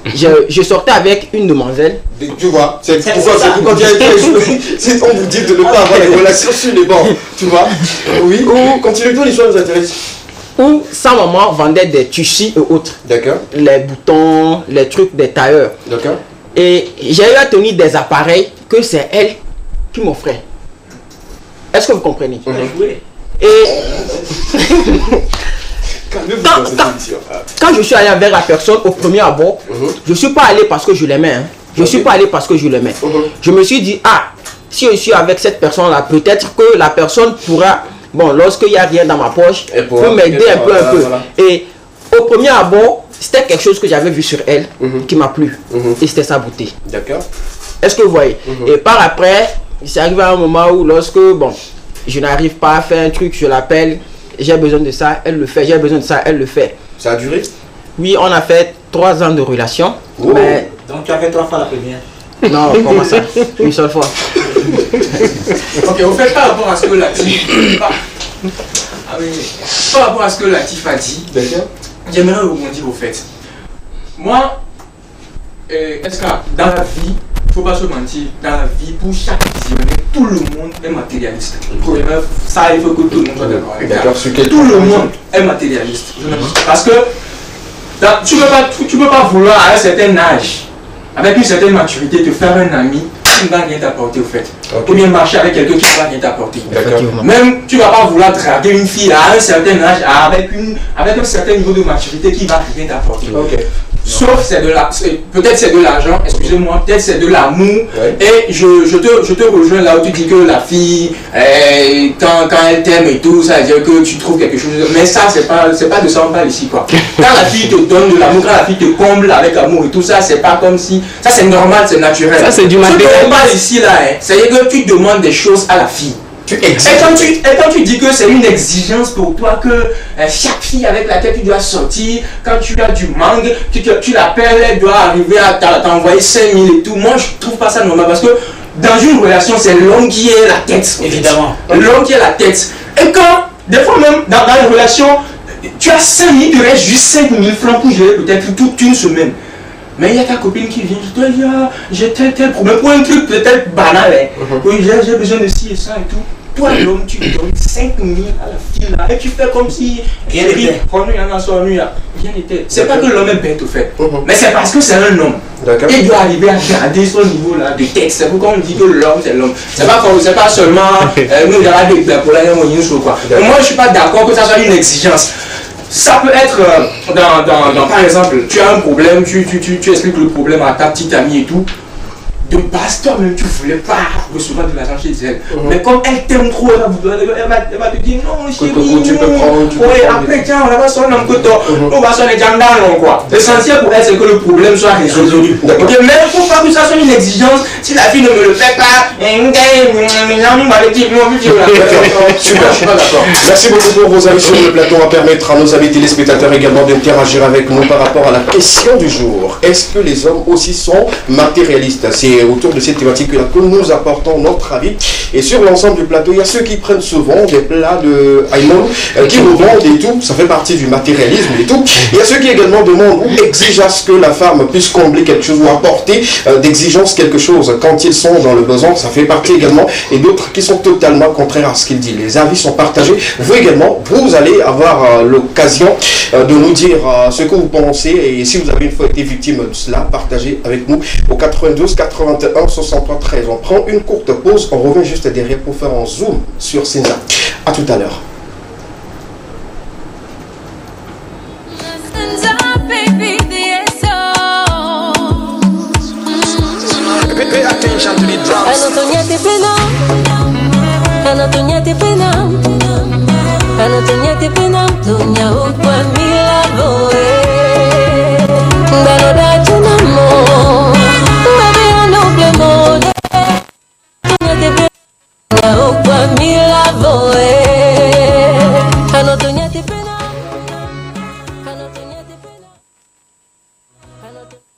je sortais avec une demoiselle. Tu vois, c'est pourquoi quand tu as été échoué, on vous dit de ne pas avoir des relations sur les bancs. Tu vois? Oui. Continue ton histoire, nous intéresse. Où sa maman vendait des tissus et autres. D'accord. Les boutons, les trucs des tailleurs. D'accord. Et j'ai eu à tenir des appareils que c'est elle qui m'offrait. Est-ce que vous comprenez? Et quand je suis allé vers la personne au premier abord, je ne suis pas allé parce que je l'aimais. Je ne suis pas allé parce que je l'aimais. Je me suis dit, si je suis avec cette personne-là, peut-être que la personne pourra, lorsqu'il n'y a rien dans ma poche, peut m'aider un peu. Voilà. Et au premier abord, c'était quelque chose que j'avais vu sur elle qui m'a plu. Et c'était sa beauté. D'accord. Est-ce que vous voyez? Et par après, c'est arrivé à un moment où lorsque, je n'arrive pas à faire un truc, je l'appelle, j'ai besoin de ça, elle le fait, j'ai besoin de ça, elle le fait. Ça a duré? Oui, on a fait 3 ans de relation. Mais... Donc tu as fait 3 fois la première? Non, comment ça? Une seule fois. Ok, au fait, par rapport à ce que Latif... par rapport à ce que Latif a dit, j'aimerais rebondir au fait. Moi, est-ce que dans la vie, il ne faut pas se mentir, dans la vie, pour chaque visionnaire, tout le monde est matérialiste. Ça, il faut que tout le monde soit d'accord avec ça. Tout le monde est matérialiste. Parce que tu ne peux pas vouloir à un certain âge, avec une certaine maturité, te faire un ami qui ne va rien t'apporter au fait. Ou bien marcher avec quelqu'un qui ne va rien t'apporter. Même tu ne vas pas vouloir draguer une fille à un certain âge avec un certain niveau de maturité qui ne va rien t'apporter. Sauf peut-être c'est de l'argent, excusez-moi, peut-être c'est de l'amour. Et je te rejoins là où tu dis que la fille, quand elle t'aime et tout, ça veut dire que tu trouves quelque chose. Mais ça, c'est pas de ça on parle ici quoi. Quand la fille te donne de l'amour, quand la fille te comble avec amour et tout ça, c'est pas comme si. Ça c'est normal, c'est naturel. Ça c'est du matériel. Ce qu'on parle ici là, c'est que tu demandes des choses à la fille. Et quand tu dis que c'est une exigence pour toi que chaque fille avec laquelle tu dois sortir, quand tu as du mangue, tu l'appelles, elle doit arriver à t'envoyer 5000 et tout. Moi je trouve pas ça normal parce que dans une relation c'est l'homme qui est la tête. Évidemment. L'homme qui est la tête. Et quand, des fois même dans une relation, tu as 5000, il te reste juste 5000 francs pour gérer peut-être toute une semaine. Mais il y a ta copine qui vient, je te dis, j'ai tel problème pour un truc peut-être banal. Oui, j'ai besoin de ci et ça et tout. Toi, l'homme, tu donnes 5000 à la fille là et tu fais comme si rien n'était. C'est pas que l'homme est bête au fait, mais c'est parce que c'est un homme. Il doit arriver à garder son niveau là de texte. C'est pourquoi on dit que l'homme c'est l'homme. C'est pas seulement nous avons des pour la quoi. Moi je suis pas d'accord que ça soit une exigence. Ça peut être dans par exemple, tu as un problème, tu expliques le problème à ta petite amie et tout. De base, toi-même, tu ne voulais pas recevoir de l'argent chez elle. Mais comme elle t'aime trop, elle va te dire non, chérie, non. Après, tiens, on va son homme que toi. On va sonner Djandalon, quoi. L'essentiel pour elle, c'est que le problème soit résolu. Ok, mais il ne faut pas que ça soit une exigence. Si la fille ne me le fait pas, super, je suis pas d'accord. Merci beaucoup pour vos avis sur le plateau. On va permettre à nos amis téléspectateurs également d'interagir avec nous par rapport à la question du jour. Est-ce que les hommes aussi sont matérialistes? C'est autour de cette thématique que nous apportons notre avis. Et sur l'ensemble du plateau, il y a ceux qui prennent souvent des plats de Aïmon, qui revendent et tout, ça fait partie du matérialisme et tout. Il y a ceux qui également demandent ou exigent à ce que la femme puisse combler quelque chose ou apporter d'exigence quelque chose quand ils sont dans le besoin, ça fait partie également, et d'autres qui sont totalement contraires à ce qu'il dit. Les avis sont partagés. Vous également, vous allez avoir l'occasion de nous dire ce que vous pensez, et si vous avez une fois été victime de cela, partagez avec nous au 92 81 63 13. On prend une courte pause, on revient juste derrière pour faire un zoom sur Senza. A tout à l'heure. Pay attention to the drums. Anatolia te pena, Anatolia te pena, Anatolia te pena, Tonya ukwa milavoe. Daloda tunamo, baby anoble mode. Tonya te pena, ukwa milavoe. Anatolia te pena, Anatolia te pena, Anatolia.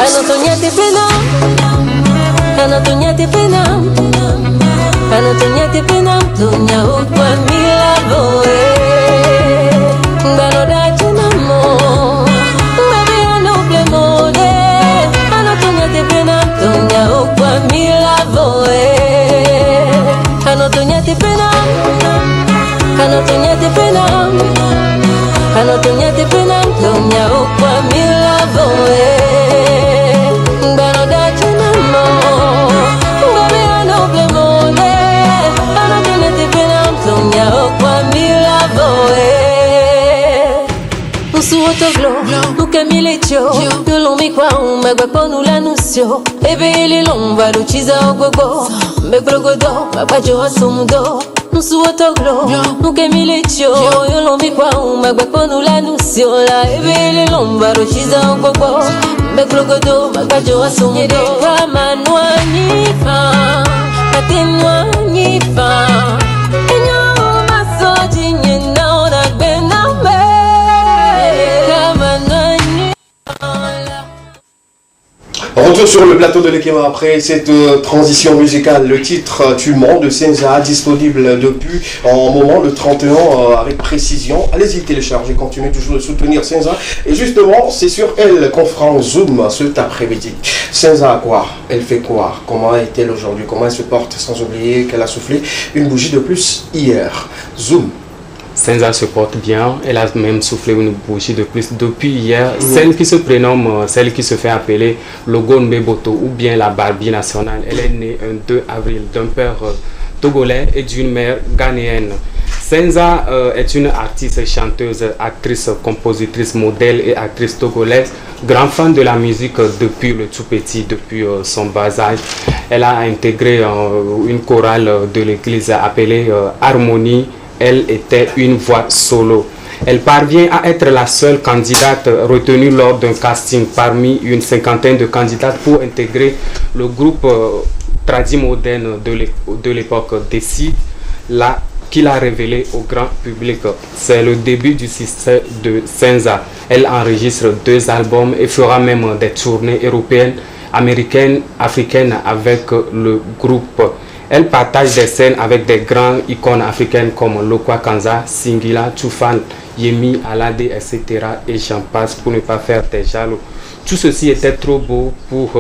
Anatolia te pena, Anatolia te pena, Anatolia te pena, Tonya ukwa milavoe. Daloda tunamo, baby anoble mode. Anatolia te pena, Tonya ukwa milavoe. Anatolia te pena, Anatolia te pena, Anatolia te pena, Tonya ukwa milavoe. Nous camille tio, nous l'on mi kwa ma gwa po nous la notion. Ebe ele long va lu chiza ogogo, me brogodo, ma pa jo asumudo. Nous sou otoglo, nous camille tio, nous l'on mi kwa ma gwa po nous la notion la. Ebe ele long va lu chiza ogogo, me brogodo, ma pa jo asumudo. Kama nwani fa, kati nwani fa. Enyo masoji nyena ona gbena me. Retour sur le plateau de l'Ekema après cette transition musicale. Le titre Tu mens de Senza, disponible depuis un moment, le 31 avec précision. Allez-y, téléchargez, continuez toujours de soutenir Senza. Et justement, c'est sur elle qu'on fera un zoom cet après-midi. Senza, quoi? Elle fait quoi? Comment est-elle aujourd'hui? Comment elle se porte? Sans oublier qu'elle a soufflé une bougie de plus hier. Zoom. Senza se porte bien, elle a même soufflé une bougie de plus depuis hier. Celle qui se prénomme, celle qui se fait appeler Logon Beboto ou bien la Barbie nationale. Elle est née un 2 avril d'un père togolais et d'une mère ghanéenne. Senza est une artiste, chanteuse, actrice, compositrice, modèle et actrice togolaise. Grand fan de la musique depuis le tout petit, depuis son bas âge. Elle a intégré une chorale de l'église appelée Harmonie. Elle était une voix solo. Elle parvient à être la seule candidate retenue lors d'un casting parmi une cinquantaine de candidates pour intégrer le groupe tradimoderne de l'époque Décide, qui l'a révélé au grand public. C'est le début du succès de Senza. Elle enregistre 2 albums et fera même des tournées européennes, américaines, africaines avec le groupe. Elle partage des scènes avec des grands icônes africaines comme Lokwa Kanza, Singila, Tchoufan, Yemi, Alade, etc. Et j'en passe pour ne pas faire des jaloux. Tout ceci était trop beau pour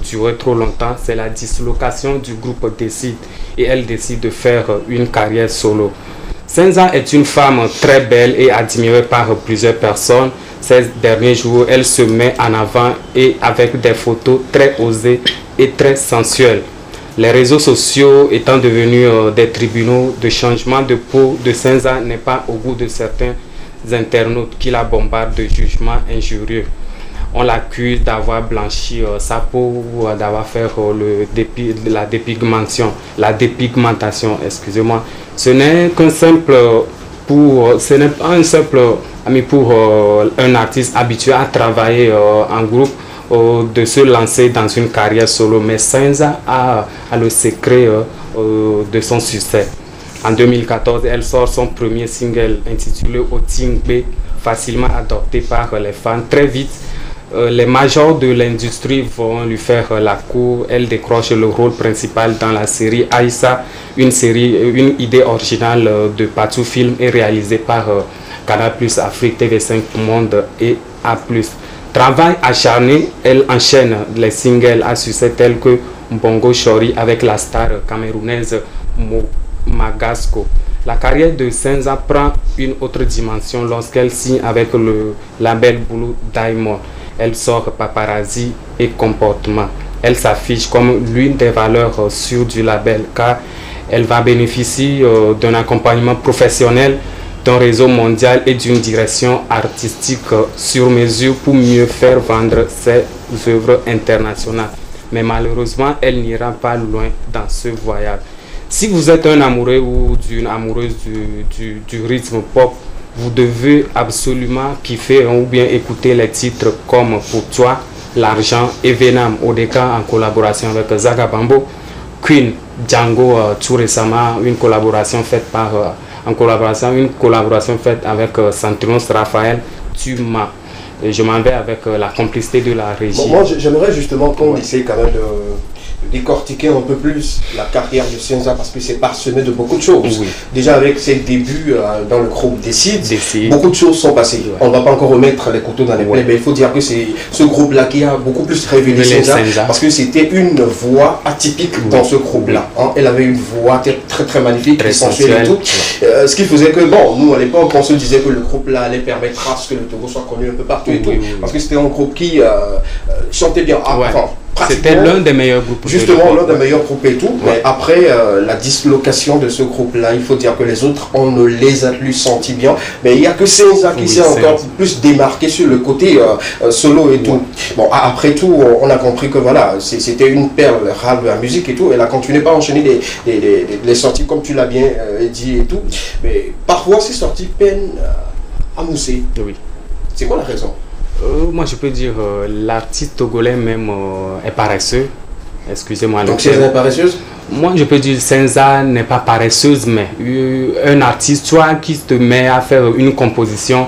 durer trop longtemps. C'est la dislocation du groupe Décide et elle décide de faire une carrière solo. Senza est une femme très belle et admirée par plusieurs personnes. Ces derniers jours, elle se met en avant et avec des photos très osées et très sensuelles. Les réseaux sociaux étant devenus des tribunaux de changement de peau de Senza n'est pas au goût de certains internautes qui la bombardent de jugements injurieux. On l'accuse d'avoir blanchi sa peau ou d'avoir fait la dépigmentation, excusez-moi. Ce n'est pas un simple pour un artiste habitué à travailler en groupe de se lancer dans une carrière solo, mais Senza a le secret de son succès. En 2014, elle sort son premier single intitulé Otingbe, facilement adopté par les fans. Très vite, les majors de l'industrie vont lui faire la cour. Elle décroche le rôle principal dans la série Aïssa, une idée originale de Patou Film et réalisée par Canal+, Afrique, TV5 Monde et A+. Travail acharné, elle enchaîne les singles à succès tels que Bongo Shori avec la star camerounaise Magasco. La carrière de Senza prend une autre dimension lorsqu'elle signe avec le label Blue Diamond. Elle sort Paparazzi et Comportement. Elle s'affiche comme l'une des valeurs sûres du label car elle va bénéficier d'un accompagnement professionnel, d'un réseau mondial et d'une direction artistique sur mesure pour mieux faire vendre ses œuvres internationales. Mais malheureusement, elle n'ira pas loin dans ce voyage. Si vous êtes un amoureux ou d'une amoureuse du rythme pop, vous devez absolument kiffer ou bien écouter les titres comme Pour toi, L'argent et Venom, Odeka en collaboration avec Zaga Bambo, Queen, Django, tout récemment, une collaboration faite avec Santinos Raphaël, Tu m'as. Je m'en vais avec la complicité de la régie. Bon, moi, j'aimerais justement qu'on essaie quand même de décortiquer un peu plus la carrière de Senza parce que c'est parsemé de beaucoup de choses. Oui. Déjà avec ses débuts dans le groupe Décide, beaucoup de choses sont passées. Ouais. On ne va pas encore remettre les couteaux dans les plaies, mais il faut dire que c'est ce groupe-là qui a beaucoup plus révélé Senza parce que c'était une voix atypique dans ce groupe-là. Hein. Elle avait une voix très très magnifique, très sensuelle et tout. Ce qui faisait que, bon, nous à l'époque, on se disait que le groupe-là allait permettre à ce que le Togo soit connu un peu partout et tout. Parce que c'était un groupe qui chantait bien. C'était l'un des meilleurs groupes. Justement, l'un des meilleurs groupes et tout. Ouais. Mais après la dislocation de ce groupe-là, il faut dire que les autres, on ne les a plus sentis bien. Mais il n'y a que Senza qui s'est encore plus démarqué sur le côté solo et tout. Bon, après tout, on a compris que voilà, c'était une perle rare de la musique et tout. Elle a continué par enchaîner les sorties comme tu l'as bien dit et tout. Mais parfois, ces sorties peinent à mousser. Oui. C'est quoi la raison? Moi je peux dire l'artiste togolais même est paresseux. Excusez-moi. Donc Senza est paresseuse? Moi je peux dire Senza n'est pas paresseuse, mais un artiste, toi qui te met à faire une composition,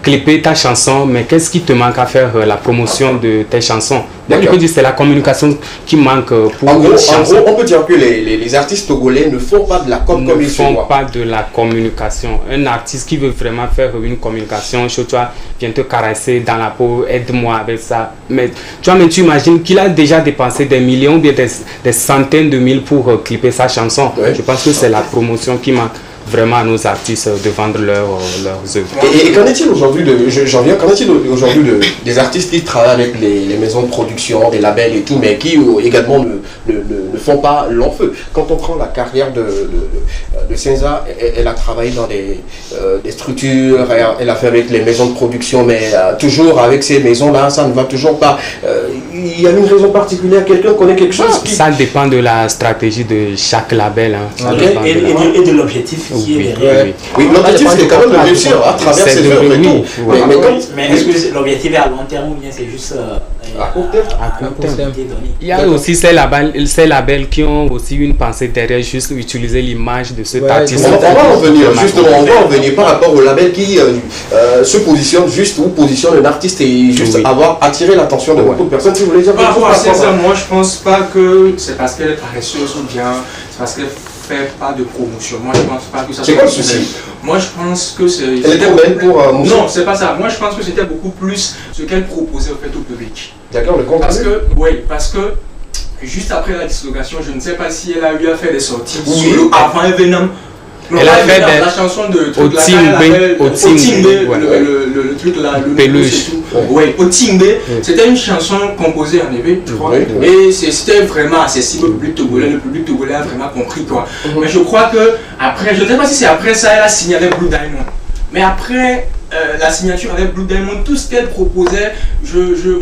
clipper ta chanson, mais qu'est-ce qui te manque à faire la promotion de tes chansons? Moi je peux dire c'est la communication qui manque pour une chanson. En gros, on peut dire que les artistes togolais ne font pas de la com comme ils font. Ne font pas de la communication. Un artiste qui veut vraiment faire une communication, chez toi, vient te caresser dans la peau, aide-moi avec ça. Mais tu vois, mais tu imagines qu'il a déjà dépensé des millions ou bien des centaines de mille pour clipper sa chanson. Ouais. Je pense que c'est la promotion qui manque vraiment à nos artistes de vendre leurs œuvres. Et qu'en est-il aujourd'hui des artistes qui travaillent avec les maisons de production, des labels et tout, mais qui également ne font pas long feu? Quand on prend la carrière de Senza, elle a travaillé dans des structures, elle a fait avec les maisons de production, mais toujours avec ces maisons-là, ça ne va toujours pas. Il y a une raison particulière, quelqu'un connaît quelque chose Ça dépend de la stratégie de chaque label. Hein. Et de l'objectif qui est derrière. Oui, l'objectif c'est quand même de réussir à travers ces œuvres et tout. Mais est-ce que l'objectif est à long terme ou bien c'est juste à court terme? À court terme. Il y a aussi ces labels qui ont aussi une pensée derrière, juste utiliser l'image de cet artiste. On va en venir, justement, on va en venir par rapport au label qui se positionne juste ou positionne un artiste et juste avoir attiré l'attention de beaucoup de personnes. Si vous voulez dire par rapport à ça, moi je pense pas que c'est parce qu'elle est paresseuse ou bien c'est parce qu'elle fait pas de promotion. Moi je pense pas que ça. C'est quoi le souci? Moi je pense que c'est. Elle est trop belle pour. Non, c'est pas ça. Moi je pense que c'était beaucoup plus ce qu'elle proposait au fait au public. D'accord, le contenu. Parce que juste après la dislocation, je ne sais pas si elle a eu à faire des sorties solo avant Venom. Elle a fait la chanson de truc là, le truc là, le peluche. Oui, Otingbe, c'était une chanson composée en EV, je crois. Et c'était vraiment accessible au public togolais. Le public togolais a vraiment compris quoi. Mais je crois que après, je ne sais pas si c'est après ça, elle a signé avec Blue Diamond. Mais après la signature avec Blue Diamond, tout ce qu'elle proposait,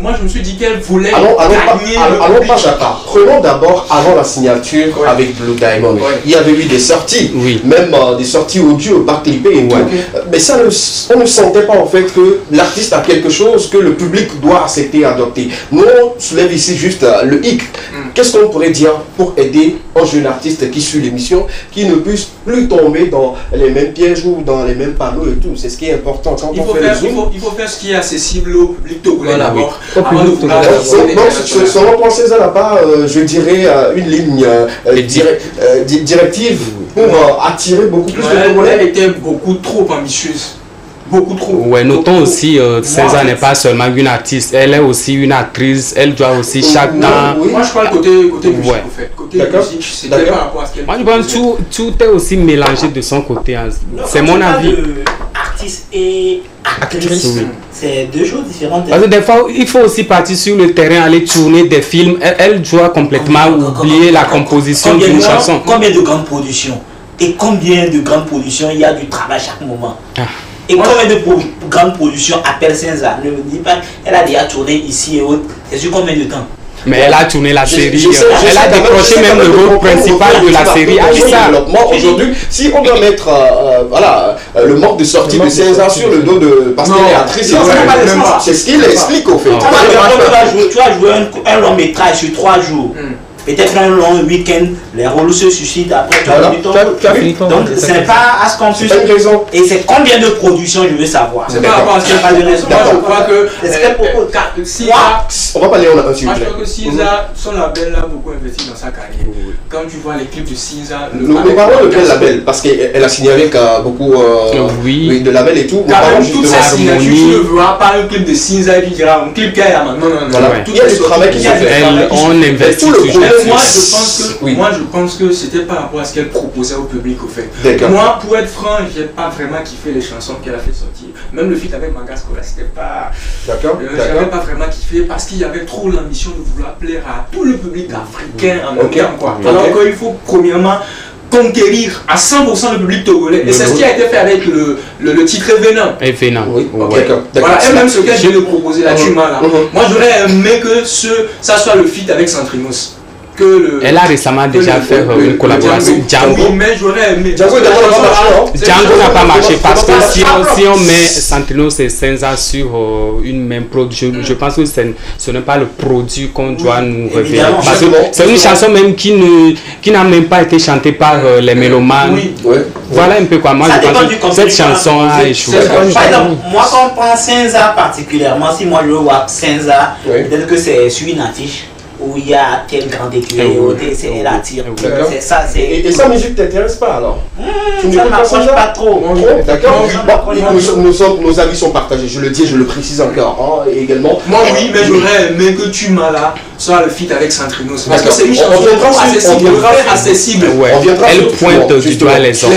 moi je me suis dit qu'elle voulait gagner. Allons pas chacun. Prenons d'abord avant la signature avec Blue Diamond. Il y avait eu des sorties, même des sorties audio, pas clippées et tout. Mais ça, on ne sentait pas en fait que l'artiste a quelque chose que le public doit accepter et adopter. Nous, on soulève ici juste le hic. Qu'est-ce qu'on pourrait dire pour aider un jeune artiste qui suit l'émission, qui ne puisse plus tomber dans les mêmes pièges ou dans les mêmes panneaux et tout? C'est ce qui est important quand on fait le zoom. Il faut faire ce qui est accessible au public togolais d'abord. Selon toi, César n'a pas, je dirais, une ligne directive pour attirer beaucoup plus de Togolais. Elle était beaucoup trop ambitieuse. Beaucoup trop. Ouais, notons aussi, César n'est pas seulement une artiste, elle est aussi une actrice, elle doit aussi chaque temps. Moi je parle côté musique en fait. Côté musique, c'était par rapport à ce qu'elle. Moi je pense que tout est aussi mélangé de son côté. Hein. C'est mon avis. Artiste et actrice, c'est deux choses différentes. Parce que des fois, il faut aussi partir sur le terrain, aller tourner des films. Elle doit complètement oublier la composition d'une chanson. Combien de grandes productions et combien de grandes productions il y a du travail chaque moment. Et combien de grandes productions appellent César? Ne me dis pas, elle a déjà tourné ici et autres. C'est sur combien de temps? Mais elle a tourné la série, elle a décroché même le rôle principal de la série avec ça. Aujourd'hui, si on doit mettre le manque de sortie de César sur le dos de parce qu'elle est actrice, c'est ce qu'il explique au fait. Tu vas jouer un long métrage sur 3 jours. Peut-être un long week-end, les rôles se suscitent après tu as fini ton donc c'est pas à ce qu'on puisse. Et c'est combien de productions je veux savoir. C'est pas rapport à ce qu'il n'y a pas de raison. Moi je crois que on va parler en un s'il vous plaît. Moi je crois que César, son label a beaucoup investi dans sa carrière. Quand tu vois les clips de César, nous parlons de quel label? Parce qu'elle a signé avec beaucoup de labels et tout. Toutes ces signatures, tu ne verras pas un clip de César et puis tu diras un clip qu'elle a maintenant. Il y a du travail qui se fait. On investit toujours. Moi je pense que c'était par rapport à ce qu'elle proposait au public au fait. Moi pour être franc, j'ai pas vraiment kiffé les chansons qu'elle a fait sortir. Même le feat avec Mangasco là, c'était pas. J'avais pas vraiment kiffé parce qu'il y avait trop l'ambition de vouloir plaire à tout le public africain en même temps quoi. Alors qu'il faut premièrement conquérir à 100% le public togolais. Et c'est ce qui a été fait avec le titre Venin. Et Venin. Voilà, et même ce qu'elle vient de proposer là, Tuma là. Moi j'aurais aimé que ça soit le feat avec Centrinos. Elle a récemment déjà fait une collaboration avec Django. Oui, mais j'aurais aimé. Django n'a pas marché parce que si on met Centrinos et César sur une même produit, je pense que ce n'est pas le produit qu'on doit nous révéler. Parce que c'est une chanson même qui n'a même pas été chantée par les mélomanes. Voilà un peu quoi. Moi je pense que cette chanson a échoué. Par exemple, moi quand on prend César particulièrement, si moi je veux voir César, peut-être que c'est sur une affiche où il y a tel grand écuyer, c'est la tire. C'est ça, c'est. Et sa musique t'intéresse pas alors? Tu ne m'approches pas trop. D'accord. Nos avis sont partagés. Je le dis, je le précise encore. Également. Moi oui, mais j'aurais aimé que tu m'as là soit le feat avec Centrinos. Parce que c'est une chanson accessible. Elle pointe du doigt les hommes.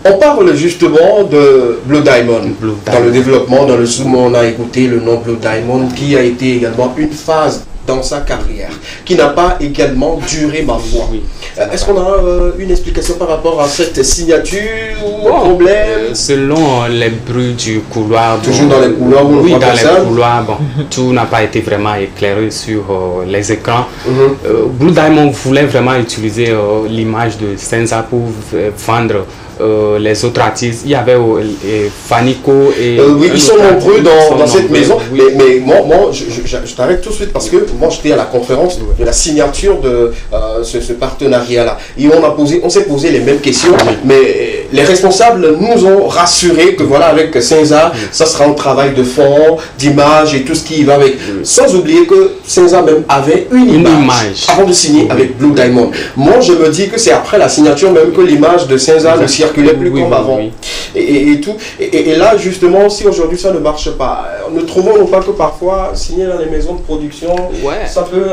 On parle justement de Blue Diamond. Dans le développement, dans le zoom, on a écouté le nom Blue Diamond qui a été également une phase dans sa carrière, qui n'a pas également duré ma foi. Est-ce qu'on a une explication par rapport à cette signature ou problème? Selon les bruits du couloir. Toujours dans les couloirs où oui, dans les couloirs, tout n'a pas été vraiment éclairé sur les écrans. Blue Diamond voulait vraiment utiliser l'image de César pour vendre les autres artistes. Il y avait Fanico et oui, ils sont nombreux dans cette maison. Mais moi je t'arrête tout de suite parce que moi j'étais à la conférence de la signature de ce partenariat là et on s'est posé les mêmes questions, mais les responsables nous ont rassuré que voilà, avec César ça sera un travail de fond, d'image et tout ce qui va avec, sans oublier que César même avait une image avant de signer avec Blue Diamond. Moi je me dis que c'est après la signature même que l'image de César ne circulait plus comme avant et tout et là justement si aujourd'hui ça ne marche pas, ne trouvons pas que parfois signer dans les maisons de production ça peut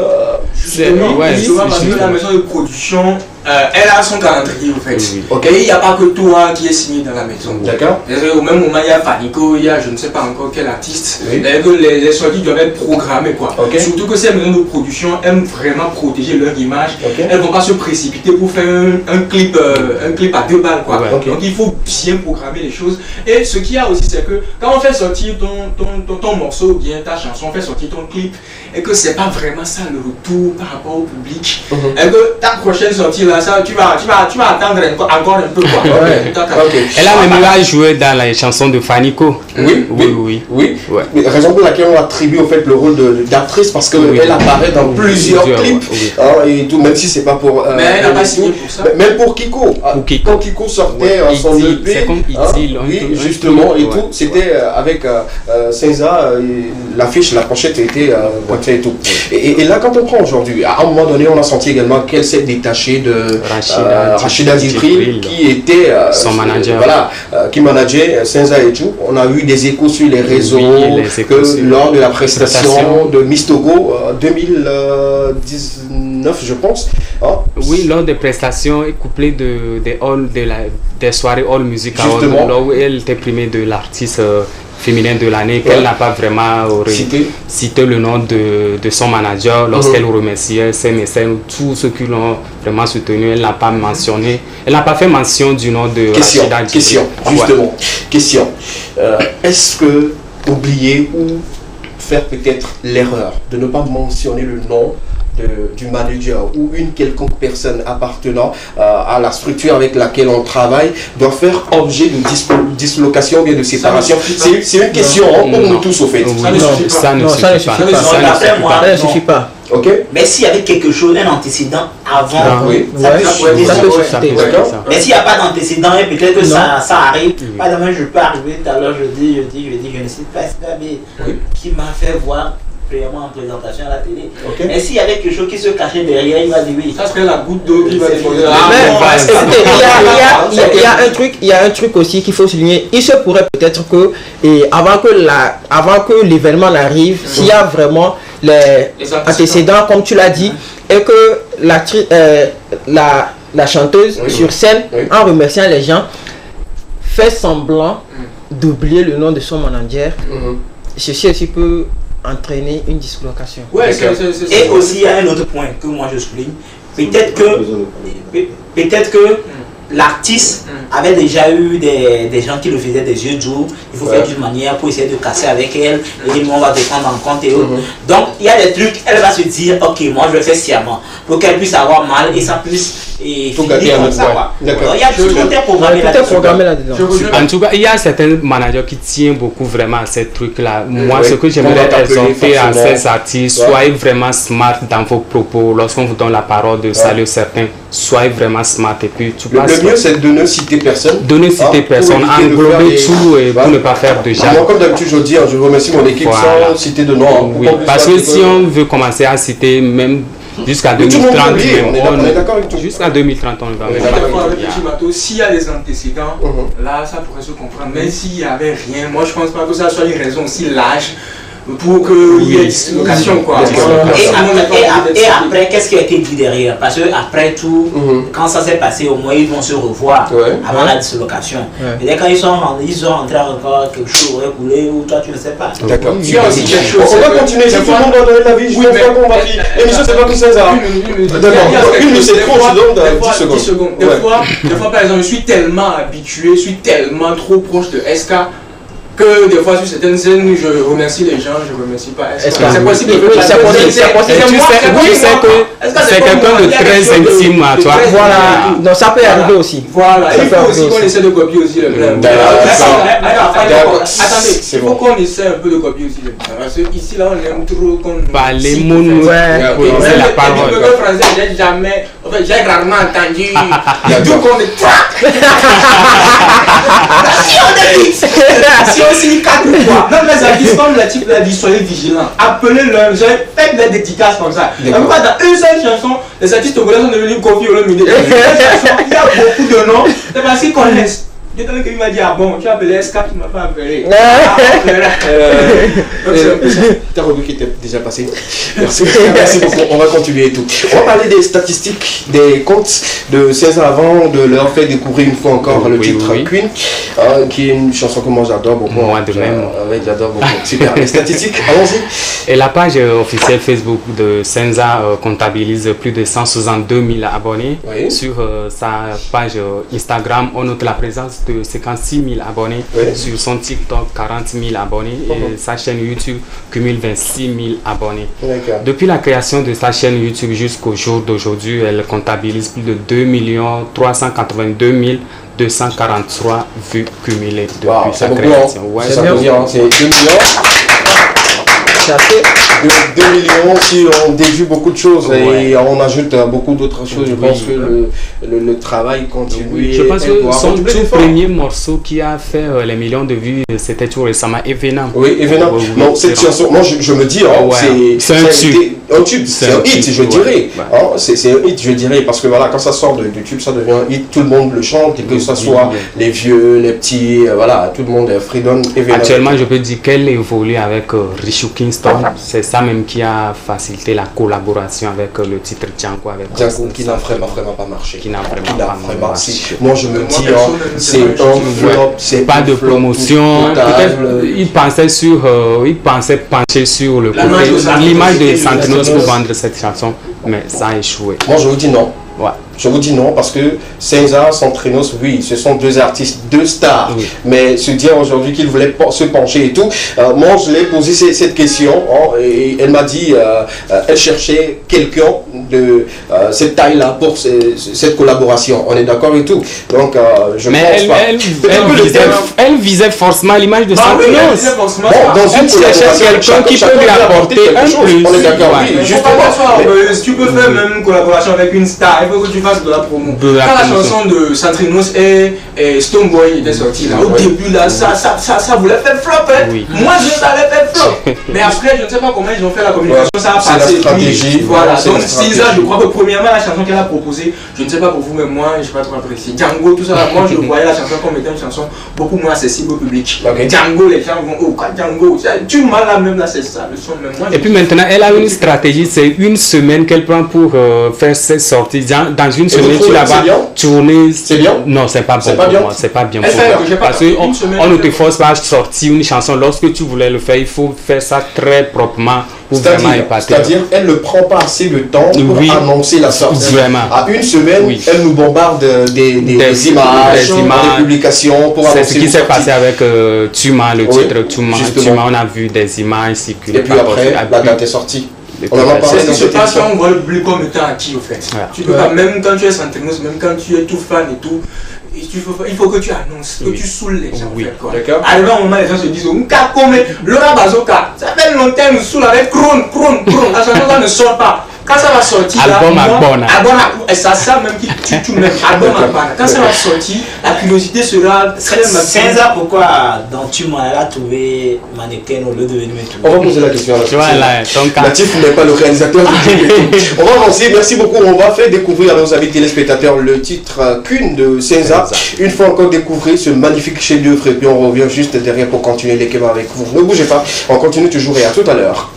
justement la maison de production elle a son calendrier au fait. Ok. Et il n'y a pas que toi qui est signé dans la maison. D'accord. Au même moment, il y a Fanico, il y a je ne sais pas encore quel artiste. Oui. Les sorties doivent être programmées quoi. Ok. Surtout que ces maisons de production aiment vraiment protéger leur image. Ok. Elles ne vont pas se précipiter pour faire un clip à 2 balles quoi. Ouais. Ok. Donc il faut bien programmer les choses. Et ce qu'il y a aussi, c'est que quand on fait sortir ton morceau ou bien ta chanson, on fait sortir ton clip, et que c'est pas vraiment ça le retour par rapport au public, et que ta prochaine sortie là, ça, tu vas attendre encore un peu quoi. Ouais. Ok. Elle a même là joué dans la chanson de Fanico. Oui. Ouais. Mais raison pour laquelle on attribue en fait le rôle d'actrice parce qu'elle apparaît dans plusieurs clips et tout, même si c'est pas pour. Mais elle n'a pas signé pour ça. Même pour Kiko. Quand Kiko sortait son EP, c'est comme Itil, oui, justement, et tout, c'était avec Senza, l'affiche, la pochette était pointée et tout. Et là, quand on prend aujourd'hui, à un moment donné, on a senti également qu'elle s'est détachée de Rachida Djibril, qui était son manager. Voilà, qui manageait Senza et tout. On a eu des échos sur les réseaux que lors de la prestation de Miss Togo 2019, je pense. Oui, lors des prestations couplées des soirées All Music Awards, là où elle était primée de l'artiste féminin de l'année, qu'elle n'a pas vraiment cité le nom de son manager lorsqu'elle remerciait ses mécènes, tous ceux qui l'ont vraiment soutenu. Elle n'a pas mentionné, elle n'a pas fait mention du nom de Rachida Djibril. Question. Est-ce que oublier ou faire peut-être l'erreur de ne pas mentionner le nom du manager ou une quelconque personne appartenant à la structure avec laquelle on travaille doit faire objet de dislocation ou bien de séparation? C'est une question pour nous tous au fait. Ça ne suffit pas. Ok. Mais s'il y avait quelque chose, un antécédent avant, ça peut susciter. Mais s'il n'y a pas d'antécédent et peut-être que ça arrive, par exemple, je peux arriver tout à l'heure, je dis, je ne sais pas, qui m'a fait voir en présentation à la télé. Et s'il y avait quelque chose qui se cachait derrière, il va dire oui. Ça serait la goutte d'eau qui va défendre. Il y a un truc aussi qu'il faut souligner. Il se pourrait peut-être que avant que l'événement n'arrive, s'il y a vraiment les antécédents, comme tu l'as dit, et que la chanteuse sur scène, en remerciant les gens, fait semblant d'oublier le nom de son manager, ceci aussi peut entraîner une dislocation. Et aussi, il y a un autre point que moi je souligne. Peut-être que l'artiste avait déjà eu des gens qui le faisaient des yeux doux. Il faut faire d'une manière pour essayer de casser avec elle. Et on va te prendre en compte et autres. Donc, il y a des trucs, elle va se dire, ok, moi je le fais sciemment. Pour qu'elle puisse avoir mal et ça puisse finir comme ça. Donc, il y a tout programmé là-dedans. En tout cas, il y a certains managers qui tiennent beaucoup vraiment à ces trucs-là. Moi, ce que j'aimerais exhorter à ces artistes, soyez vraiment smart dans vos propos. Lorsqu'on vous donne la parole de saluer certains, soyez vraiment smart. Et puis, tu passes. Le mieux, c'est de ne citer personne. De ne citer personne, englober tout et pour ne pas faire de jargon. Moi, comme d'habitude, je dis, je remercie mon équipe sans citer de nom. Oui, parce que si on veut commencer à citer même jusqu'à 2030, jusqu'à 2030, on va s'il y a des antécédents, là, ça pourrait se comprendre. Mais s'il n'y avait rien, moi, je pense pas que ça soit une raison aussi large pour qu'il y ait dislocation quoi. Et après, qu'est-ce qui a été dit derrière? Parce que après tout, quand ça s'est passé, au moins ils vont se revoir avant la dislocation. Et dès quand ils sont rentrés encore quelque chose aurait coulé ou toi tu ne sais pas. D'accord. Il y a aussi quelque chose. On va continuer. Si tout le monde doit donner la vie, je pense pas qu'on va finir. L'émission c'est pas que ça. D'accord. Une minute c'est trop, je donne 10 secondes. Des fois par exemple, je suis tellement habitué, je suis tellement trop proche de SK que des fois sur certaines scènes je remercie les gens, je remercie pas. C'est possible que c'est quelqu'un de très intime à toi. Voilà, donc ça peut arriver aussi. Voilà, il faut aussi qu'on essaie de copier aussi le blême. Attendez, il faut qu'on essaie un peu de copier aussi le blême. Parce que ici là on aime trop qu'on les mots, c'est la parole. Le français j'ai rarement entendu. D'où qu'on est si on signe 4 fois, même les artistes comme le type l'a dit, soyez vigilants, appelez-leur, faites des dédicaces comme ça. Dans une seule chanson, les artistes togolais sont devenus confiés au milieu. Il y a beaucoup de noms, c'est parce qu'ils connaissent. Dès qu'il m'a dit, ah bon, tu as appelé S4, tu ne m'as pas appelé. Ta rubrique était déjà passée. Merci. Merci beaucoup. On va continuer et tout. On va parler des statistiques, des comptes de 16 ans avant, de leur faire découvrir une fois encore le titre Queen, qui est une chanson que moi j'adore beaucoup. Moi de même. J'adore beaucoup. Super. Les statistiques, allons-y. Et la page officielle Facebook de Senza comptabilise plus de 162 000 abonnés. Oui. Sur sa page Instagram, on note la présence de 56 000 abonnés. Oui. Sur son TikTok, 40 000 abonnés. Et sa chaîne YouTube cumule 26 000 abonnés. Depuis la création de sa chaîne YouTube jusqu'au jour d'aujourd'hui, elle comptabilise plus de 2 382 243 vues cumulées depuis sa création. Ouais, c'est 2 millions. De 2 millions, si on déduit beaucoup de choses et on ajoute beaucoup d'autres choses, je pense que le travail continue. Oui, je pense que son tout premier morceau qui a fait les millions de vues, c'était tout récemment Evenam. Oui, Evenam. Non, cette chanson, moi je me dis, c'est un tube, c'est un hit, je dirais. C'est un hit, je dirais, parce que voilà, quand ça sort de tube, ça devient un hit, tout le monde le chante, et que ce soit les vieux, les petits, voilà, tout le monde freedom Evenam. Actuellement, je peux dire qu'elle évolue avec Richou Kingston. C'est ça même qui a facilité la collaboration avec le titre Django. Django qui n'a vraiment pas marché. Qui n'a vraiment pas marché. Moi je me dis, c'est un flop, c'est pas de promotion. Peut-être il pensait pencher sur le côté, l'image de Santinos pour vendre cette chanson, mais ça a échoué. Moi je vous dis non. Ouais. Je vous dis non parce que Senza, Santrinos, oui, ce sont deux artistes, deux stars. Oui. Mais se dire aujourd'hui qu'ils voulaient se pencher et tout, moi je l'ai posé cette question et elle m'a dit, elle cherchait quelqu'un de cette taille-là pour cette collaboration. On est d'accord et tout. Donc je pense pas. Elle visait forcément l'image de Santrinos. Elle cherchait quelqu'un qui peut lui apporter un plus. On est d'accord, oui, justement. Tu peux faire même une collaboration avec une star, il faut que tu fasses de la promo. Quand la chanson de Santrinos et Stonebwoy était sortie là, au début là, ça voulait faire flop. Moi ça allait faire flop. Mais après, je ne sais pas comment ils ont fait la communication, ça a passé. Voilà, donc Senza, je crois que premièrement la chanson qu'elle a proposée, je ne sais pas pour vous, mais moi je n'ai pas trop apprécié. Django, tout ça, moi je voyais la chanson comme étant une chanson beaucoup moins accessible au public. Django, les gens vont, oh quoi Django, tu m'as là même là, c'est ça le son même. Et puis maintenant, elle a une stratégie, c'est une semaine qu'elle prend pour faire ses sorties. Dans une semaine, tu la vas tourner. C'est bien? Non, c'est pas bon pour moi. C'est pas bien pour moi. Parce qu'on ne te force pas à sortir une chanson. Lorsque tu voulais le faire, il faut faire ça très proprement pour vraiment épater. C'est-à-dire, elle ne prend pas assez de temps pour annoncer la sortie. Vraiment. À une semaine, elle nous bombarde des images, des publications pour annoncer. C'est ce qui s'est passé avec Tuma, le titre Tuma. On a vu des images circuler. Et puis après, la date est sortie. On en a parlé dans cette émission. On voit le public comme étant acquis au fait. Tu peux pas, même quand tu es Santrinos, même quand tu es tout fan et tout, il faut que tu annonces, que tu saoules les gens. D'accord. Arrivé un moment, les gens se disent, Laura Bazoka, ça fait longtemps nous saoule avec Kron. La chanson ne sort pas. Quand ça va sortir, album Arbona. Et ça même qui tu mets album Arbona. Quand ça va sortir, la curiosité sera très Senza, pourquoi dans Tuma elle a trouvé mannequin au lieu de venir mettre. On va poser la question à la Natif n'est pas le réalisateur du On va avancer, merci beaucoup. On va faire découvrir à nos amis téléspectateurs le titre Queen de Senza. Une fois encore découvrir ce magnifique chef-d'œuvre et puis on revient juste derrière pour continuer les kebabs avec vous. Ne bougez pas, on continue toujours et à tout à l'heure.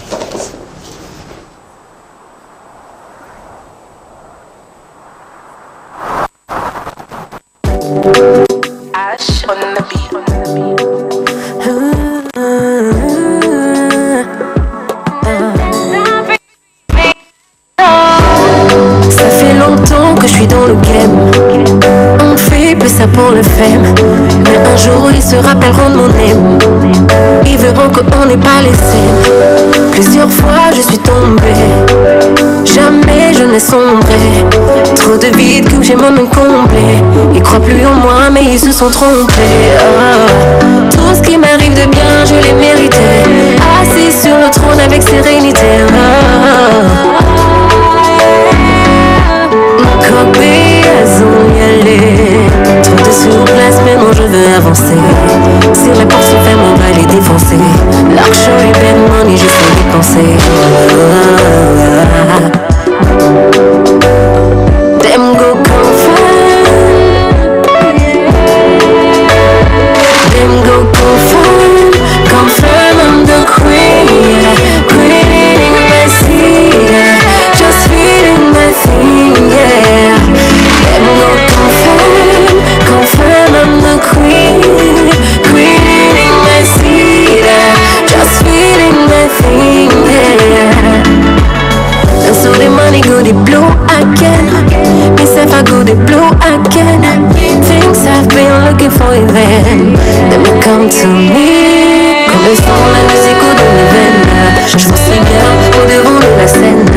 Ça fait longtemps que je suis dans le game. On fait plus ça pour le fame. Mais un jour ils se rappelleront de mon aime. Ils verront qu'on n'est pas laissé. Plusieurs fois je suis tombée. Jamais je n'ai sombré. Trop de vide que j'ai moi-même comblé. Ils croient plus en moi mais ils se sont trompés. Tout ce qui m'arrive de bien je l'ai mérité. Assis sur le trône avec sérénité. Combinaison y aller. Trop de souplesse mais moi je veux avancer. Si les portes sont fermes on va les défoncer. Luxury bad money je sais dépenser. Them go confirm. I'm looking for you then. Then you come to me. Comme le son, la musique au de mes veines. Je vois si bien au devant de la scène.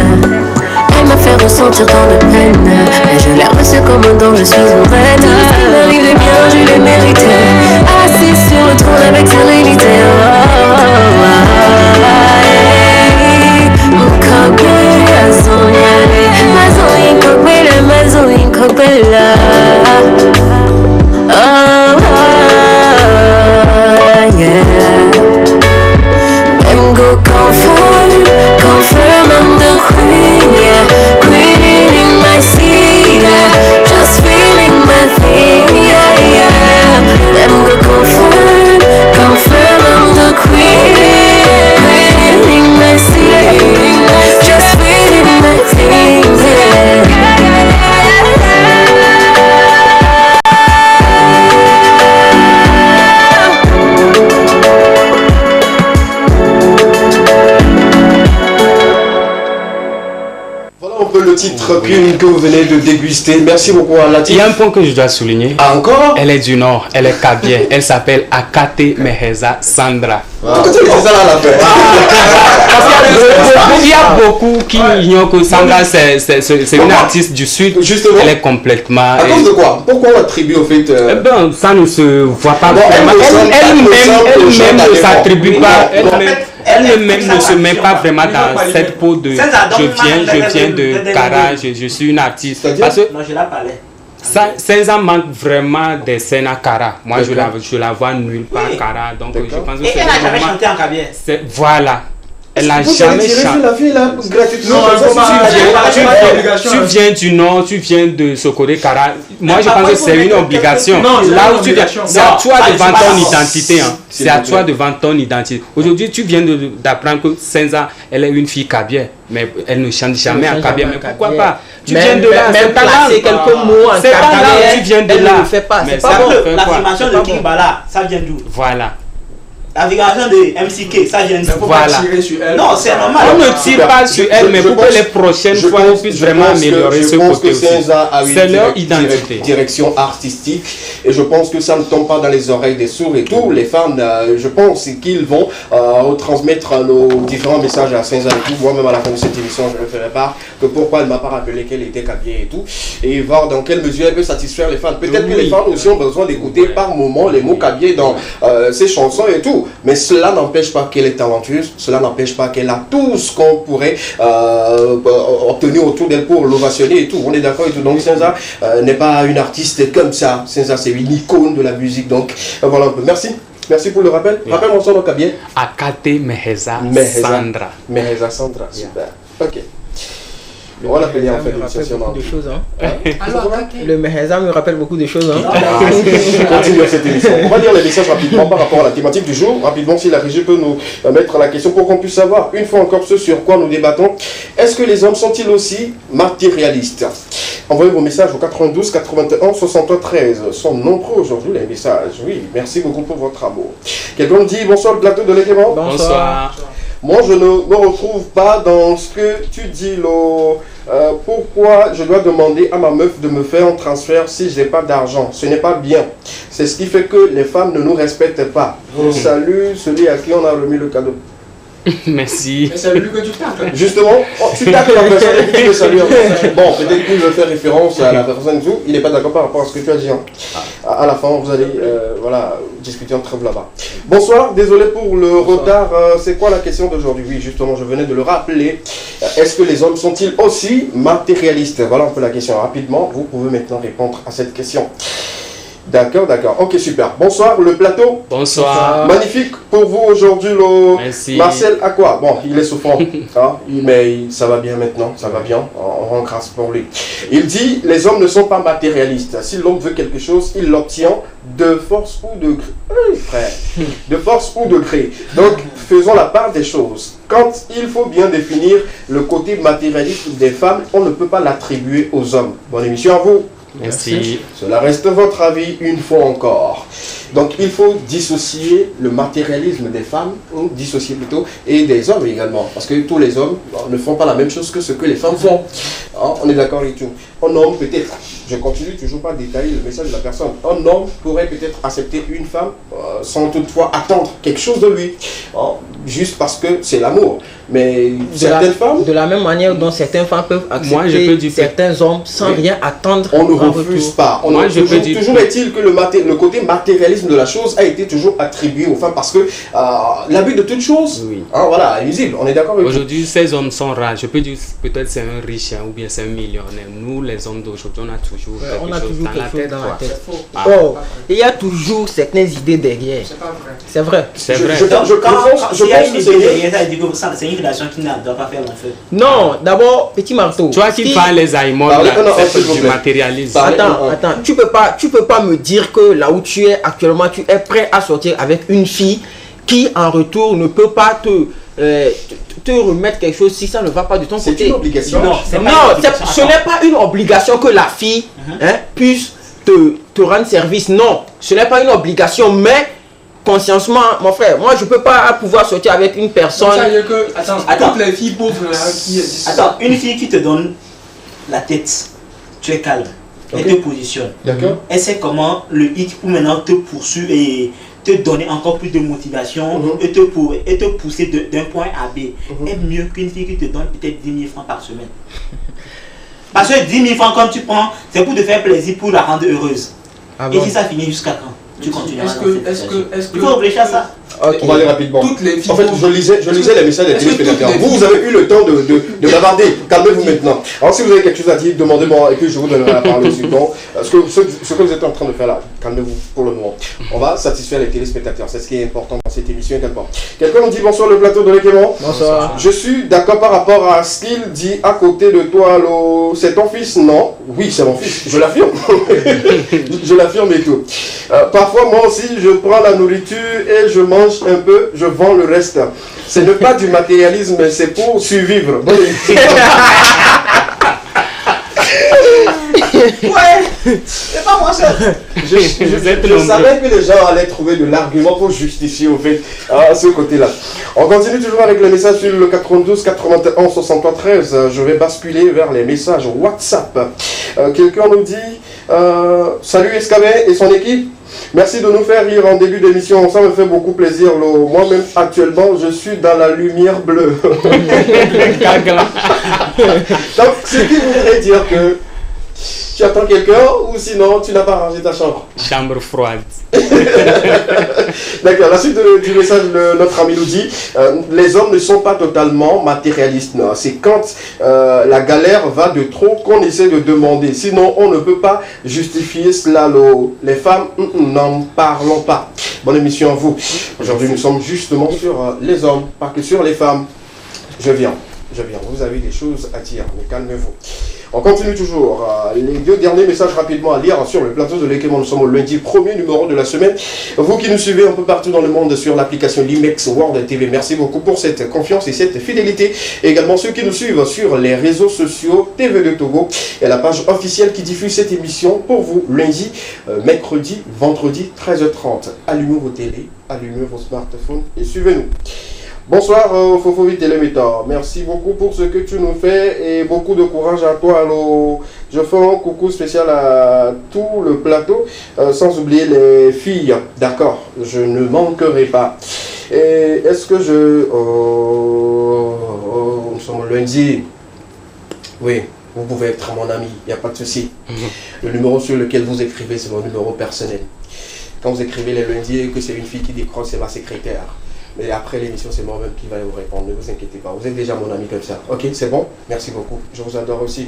Elle m'a fait ressentir tant de peine. Mais je l'ai reçu comme un don, je suis une reine. Tout ce qui m'arrive de bien, je l'ai mérité. Assis sur le trône avec sérénité. Yeah. Them go confirm, confirm I'm the queen, yeah. Queen in my seat, yeah. Just feeling my thing, yeah, yeah. Them go confirm, confirm I'm the queen, queen in my seat, just feeling my thing, yeah. Le titre que vous venez de déguster. Merci beaucoup à Latif. Il y a un point que je dois souligner. Ah, encore? Elle est du Nord, elle est kabyère. Elle s'appelle Akate Meheza Sandra. Parce qu'il y a beaucoup qui ignorent que Sandra c'est une artiste du Sud. Justement. Elle est complètement. À cause de quoi? Pourquoi on attribue au fait Eh ben, ça ne se voit pas vraiment. Elle-même ne s'attribue pas. Elle-même ne se met pas vraiment dans cette peau de je viens de Kara, je suis une artiste. Parce que non, je la parlais. Senza manque vraiment des scènes à Kara. Moi, je la vois nulle part à Kara. Donc, je pense que et elle n'a jamais chanté en kabyère. Voilà. Elle n'a jamais chanté. La fille là, gratuitement. Tu viens du Nord, tu viens de Sokoré, Kara. Moi, je pense que c'est une obligation. Là où tu viens, c'est à toi de vendre ton identité. C'est à toi de vendre ton identité. Aujourd'hui, tu viens d'apprendre que Senza, elle est une fille kabyère. Mais elle ne chante jamais en kabyère. Mais pourquoi pas? Tu viens de là, même placer quelques mots en kabyère, tu viens de elle là. ne le fait pas. Mais C'est pas bon. L'affirmation de King Bala, ça vient d'où? Voilà. L'affirmation de MCK, ça vient d'où? Voilà. Non, c'est normal. On ne tire pas sur elle, mais pour que les prochaines fois, on puisse vraiment améliorer ce côté aussi. C'est leur identité. Direction artistique. Et je pense que ça ne tombe pas dans les oreilles des sourds et tout. Les fans, je pense qu'ils vont transmettre nos différents messages à Senza et tout. Moi-même, à la fin de cette émission, je me ferai part que pourquoi elle ne m'a pas rappelé qu'elle était kabyère et tout. Et voir dans quelle mesure elle peut satisfaire les fans. Peut-être que les fans aussi ont besoin d'écouter par moment les mots kabyère dans ses chansons et tout. Mais cela n'empêche pas qu'elle est talentueuse, cela n'empêche pas qu'elle a tout ce qu'on pourrait obtenir autour d'elle pour l'ovationner et tout. On est d'accord et tout. Donc Senza n'est pas une artiste comme ça. Senza, c'est une icône de la musique. Donc voilà un peu. Merci. Merci pour le rappel. Oui. Rappelle-moi son nom kabyère. Akate Meheza Sandra. Meheza Sandra, super. Ok. On va l'appeler en fait une session de choses. Alors, le Meheza me rappelle beaucoup de choses. Continuons cette émission. On va lire les messages rapidement par rapport à la thématique du jour. Rapidement, si la régie peut nous mettre la question pour qu'on puisse savoir une fois encore ce sur quoi nous débattons. Est-ce que les hommes sont-ils aussi matérialistes? Envoyez vos messages au 92 81 63 13. Sont nombreux aujourd'hui les messages. Oui, merci beaucoup pour votre amour. Quelqu'un me dit bonsoir le plateau de l'élément. Bonsoir. Moi, je ne me retrouve pas dans ce que tu dis, Lo. Pourquoi je dois demander à ma meuf de me faire un transfert si je n'ai pas d'argent? Ce n'est pas bien. C'est ce qui fait que les femmes ne nous respectent pas. Salut celui à qui on a remis le cadeau. Merci. Mais c'est lui que tu tacles. Justement, tu tacles la personne et tu le salues. Bon, peut-être qu'il veut faire référence à la personne et tout. Il n'est pas d'accord par rapport à ce que tu as dit. Hein. À la fin, vous allez voilà, discuter entre vous là-bas. Bonsoir, désolé pour le retard. C'est quoi la question d'aujourd'hui? Oui, justement, je venais de le rappeler. Est-ce que les hommes sont-ils aussi matérialistes? Voilà un peu la question. Rapidement, vous pouvez maintenant répondre à cette question. D'accord, d'accord. Ok, super. Bonsoir, le plateau. Bonsoir. Magnifique pour vous aujourd'hui, Merci. Marcel Aqua. Bon, il est souffrant, hein, mais ça va bien maintenant, ça va bien. On rend grâce pour lui. Il dit, les hommes ne sont pas matérialistes. Si l'homme veut quelque chose, il l'obtient de force ou de gré. Oui, frère. De force ou de gré. Donc, faisons la part des choses. Quand il faut bien définir le côté matérialiste des femmes, on ne peut pas l'attribuer aux hommes. Bonne émission à vous. Merci. Cela reste votre avis une fois encore. Donc il faut dissocier le matérialisme des femmes, ou dissocier plutôt, et des hommes également. Parce que tous les hommes ne font pas la même chose que ce que les femmes font. On est d'accord avec tout. Un homme peut-être, je continue toujours pas à détailler le message de la personne, un homme pourrait peut-être accepter une femme sans toutefois attendre quelque chose de lui, juste parce que c'est l'amour. Mais certaines femmes... De la même manière dont certaines femmes peuvent accepter certains hommes sans rien attendre. On ne refuse pas. Toujours est-il que le côté matérialisme de la chose a été toujours attribué aux femmes parce que l'abus de toute chose, voilà, est nuisible. On est d'accord avec aujourd'hui, ces hommes sont rares. Je peux dire peut-être c'est un riche ou bien c'est un millionnaire. Nous, les hommes d'aujourd'hui, on a toujours quelque chose dans la tête. Il y a toujours certaines idées derrière. C'est vrai. C'est vrai. Je pense que c'est derrière, ça veut dire que c'est une relation qui ne doit pas faire l'enfer. Non, d'abord, petit marteau. Tu vois qui parle les aïmons du matérialisme. Attends, tu peux pas me dire que là où tu es actuellement, tu es prêt à sortir avec une fille qui en retour ne peut pas te remettre quelque chose si ça ne va pas de ton côté. C'est une obligation. Non, ce n'est pas une obligation que la fille puisse te rendre service. Non, ce n'est pas une obligation, mais consciemment, mon frère, moi je peux pas pouvoir sortir avec une personne. Attends, toutes les filles pauvres qui attends, une fille qui te donne la tête, tu es calme, elle te positionne. D'accord. Elle sait comment le hit pour maintenant te poursuivre et te donner encore plus de motivation et te pousser d'un point à B. Est mieux qu'une fille qui te donne peut-être 10 000 francs par semaine. Parce que 10 000 francs, comme tu prends, c'est pour te faire plaisir, pour la rendre heureuse. Et si ça finit jusqu'à quand? Tu continues. Il faut réfléchir à ça. On va aller rapidement. Toutes les filles en fait, je lisais les messages des téléspectateurs. Vous avez eu le temps de bavarder. Calmez-vous maintenant. Alors, si vous avez quelque chose à dire, demandez-moi et puis je vous donnerai la parole aussi. Donc, ce que vous êtes en train de faire là, calmez-vous pour le moment. On va satisfaire les téléspectateurs. C'est ce qui est important dans cette émission également. Quelqu'un nous dit bonsoir le plateau de l'Équément. Bonsoir. Je suis d'accord par rapport à ce qu'il dit à côté de toi. C'est ton fils? Non. Oui, c'est mon fils. Je l'affirme. Je l'affirme et tout. Parfois, moi aussi, je prends la nourriture et je mange un peu, je vends le reste. Ce n'est pas du matérialisme, c'est pour survivre. C'est pas moi ça. Je savais que les gens allaient trouver de l'argument pour justifier au fait ce côté-là. On continue toujours avec les messages sur le 92 91 63 13. Je vais basculer vers les messages WhatsApp. Quelqu'un nous dit salut Escabet et son équipe. Merci de nous faire rire en début d'émission, ça me fait beaucoup plaisir. Moi-même actuellement je suis dans la lumière bleue. Donc ce qui voudrait dire que tu attends quelqu'un ou sinon tu n'as pas rangé ta chambre. Chambre froide. D'accord, la suite du message de notre ami nous dit les hommes ne sont pas totalement matérialistes. C'est quand la galère va de trop qu'on essaie de demander. Sinon, on ne peut pas justifier cela. Les femmes, n'en parlons pas. Bonne émission à vous. Aujourd'hui, nous sommes justement sur les hommes, pas que sur les femmes. Je viens. Vous avez des choses à dire, mais calmez-vous. On continue toujours. Les deux derniers messages rapidement à lire sur le plateau de l'Équément. Nous sommes au lundi, premier numéro de la semaine. Vous qui nous suivez un peu partout dans le monde sur l'application Limex World TV, merci beaucoup pour cette confiance et cette fidélité. Et également ceux qui nous suivent sur les réseaux sociaux TV2 Togo et la page officielle qui diffuse cette émission pour vous lundi, mercredi, vendredi, 13h30. Allumez vos télés, allumez vos smartphones et suivez-nous. Bonsoir Fofovi Télémétor, merci beaucoup pour ce que tu nous fais et beaucoup de courage à toi. Alors, je fais un coucou spécial à tout le plateau, sans oublier les filles. D'accord, je ne manquerai pas. Et est-ce que nous sommes lundi. Oui, vous pouvez être mon ami, il n'y a pas de souci. Le numéro sur lequel vous écrivez, c'est mon numéro personnel. Quand vous écrivez les lundis et que c'est une fille qui décroche, c'est ma secrétaire. Mais après l'émission, c'est moi-même qui vais vous répondre. Ne vous inquiétez pas. Vous êtes déjà mon ami comme ça. Ok, c'est bon? Merci beaucoup. Je vous adore aussi.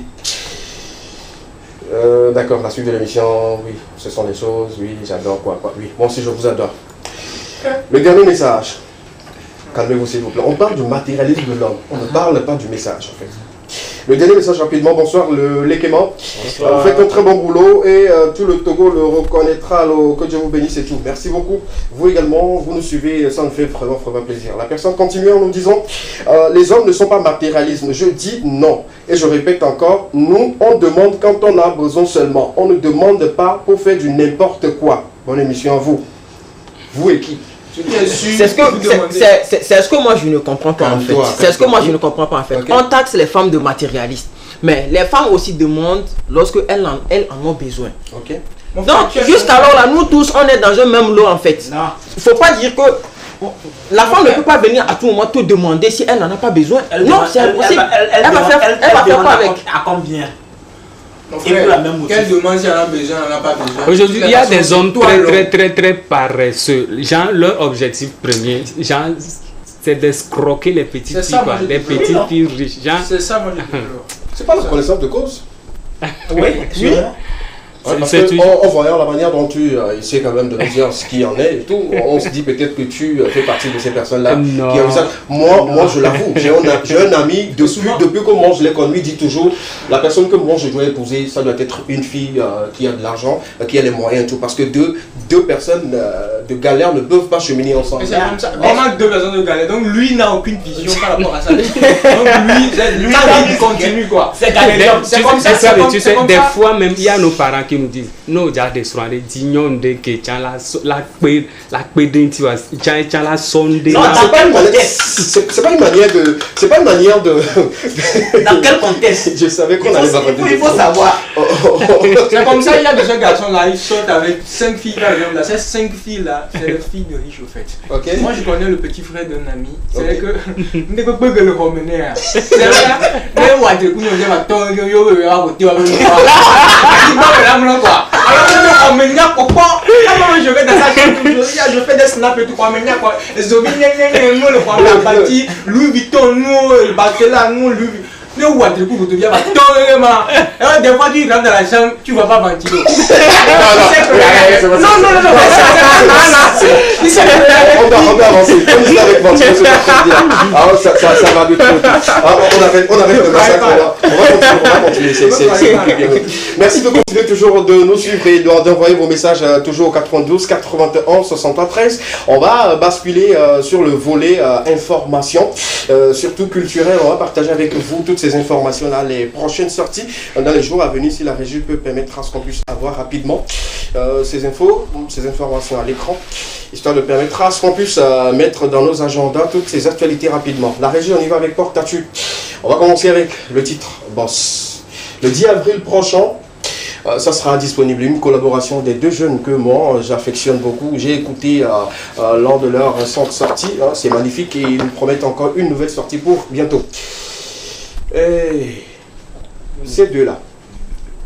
D'accord, la suite de l'émission, oui, ce sont les choses. Oui, j'adore quoi. Oui, moi aussi, je vous adore. Le dernier message. Calmez-vous, s'il vous plaît. On parle du matérialisme de l'homme. On ne parle pas du message, en fait. Le dernier message rapidement, bonsoir l'Équément. Vous faites un très bon boulot et tout le Togo le reconnaîtra. Que Dieu vous bénisse et tout. Merci beaucoup. Vous également, vous nous suivez, ça nous fait vraiment plaisir. La personne continue en nous disant les hommes ne sont pas matérialistes. Je dis non. Et je répète encore, nous on demande quand on a besoin seulement. On ne demande pas pour faire du n'importe quoi. Bonne émission à vous. Vous et qui? C'est ce que moi je ne comprends pas en fait. C'est ce que moi je ne comprends pas en fait. On taxe les femmes de matérialistes. Mais les femmes aussi demandent lorsque elles en ont besoin. Donc jusqu'alors là, nous tous on est dans un même lot en fait. Il ne faut pas dire que la femme ne peut pas venir à tout moment te demander si elle n'en a pas besoin. Non, c'est impossible. Elle va faire quoi avec? À combien? Quelle demande si elle a besoin, elle n'a pas besoin. Aujourd'hui, il y a des hommes très paresseux. Genre, leur objectif premier, genre, c'est d'escroquer les petites filles, quoi. Les petites filles riches. C'est ça, moi, je c'est pas la connaissance de cause. Oui, sûrement. Parce qu'en voyant la manière dont tu essaies quand même de nous dire ce qu'il y en est et tout, on se dit peut-être que tu fais partie de ces personnes-là qui ont ça. Moi, je l'avoue, j'ai un ami, depuis que moi je l'ai connu, il dit toujours, la personne que moi je dois épouser, ça doit être une fille qui a de l'argent, qui a les moyens et tout, parce que deux personnes de galère ne peuvent pas cheminer ensemble. C'est comme ça. Vraiment deux personnes de galère, donc lui n'a aucune vision par rapport à ça. Donc lui il continue quoi. C'est comme ça. Tu sais, des fois même, il y a nos parents qui nous disent non, j'ai des soins, des dignons de que tu as la pédinti, tu as la sonde. Non, c'est pas une manière de. Dans quel contexte? Je savais qu'on allait pas. Il faut savoir. C'est comme ça, il y a des garçons là, ils sortent avec 5 filles par exemple. Là, ces 5 filles là, c'est les filles de riches au fait. Moi je connais le petit frère d'un ami. C'est vrai que ne peut pas le ramener. C'est vrai. Mais ouais, du coup, on va tomber, quoi. Alors je vais dans sa chambre, je fais des snaps et tout quoi, maintenant quoi. Nous le prendre la partie, Louis Vuitton, nous, le Bartella, nous, Louis Vuitton. Ne vois du coup, tu viens pas alors des fois tu rentres dans la chambre, tu vas pas ventiler. Non. On va avancer. Comme ça avec ventilation, alors ça va de trop. On avait le massacre. On va continuer. Merci de continuer toujours de nous suivre et d'envoyer vos messages toujours au 92 91 63 13. On va basculer sur le volet information, surtout culturel. On va partager avec vous toutes ces informations-là, les prochaines sorties dans les jours à venir, si la régie peut permettre à ce qu'on puisse avoir rapidement ces informations à l'écran, histoire de permettre à ce qu'on puisse mettre dans nos agendas toutes ces actualités rapidement. La régie, on y va avec Porte-Actu. On va commencer avec le titre Boss. Le 10 avril prochain, ça sera disponible, une collaboration des deux jeunes que moi j'affectionne beaucoup. J'ai écouté lors de leur récente sortie, c'est magnifique et ils nous promettent encore une nouvelle sortie pour bientôt. Et ces deux-là,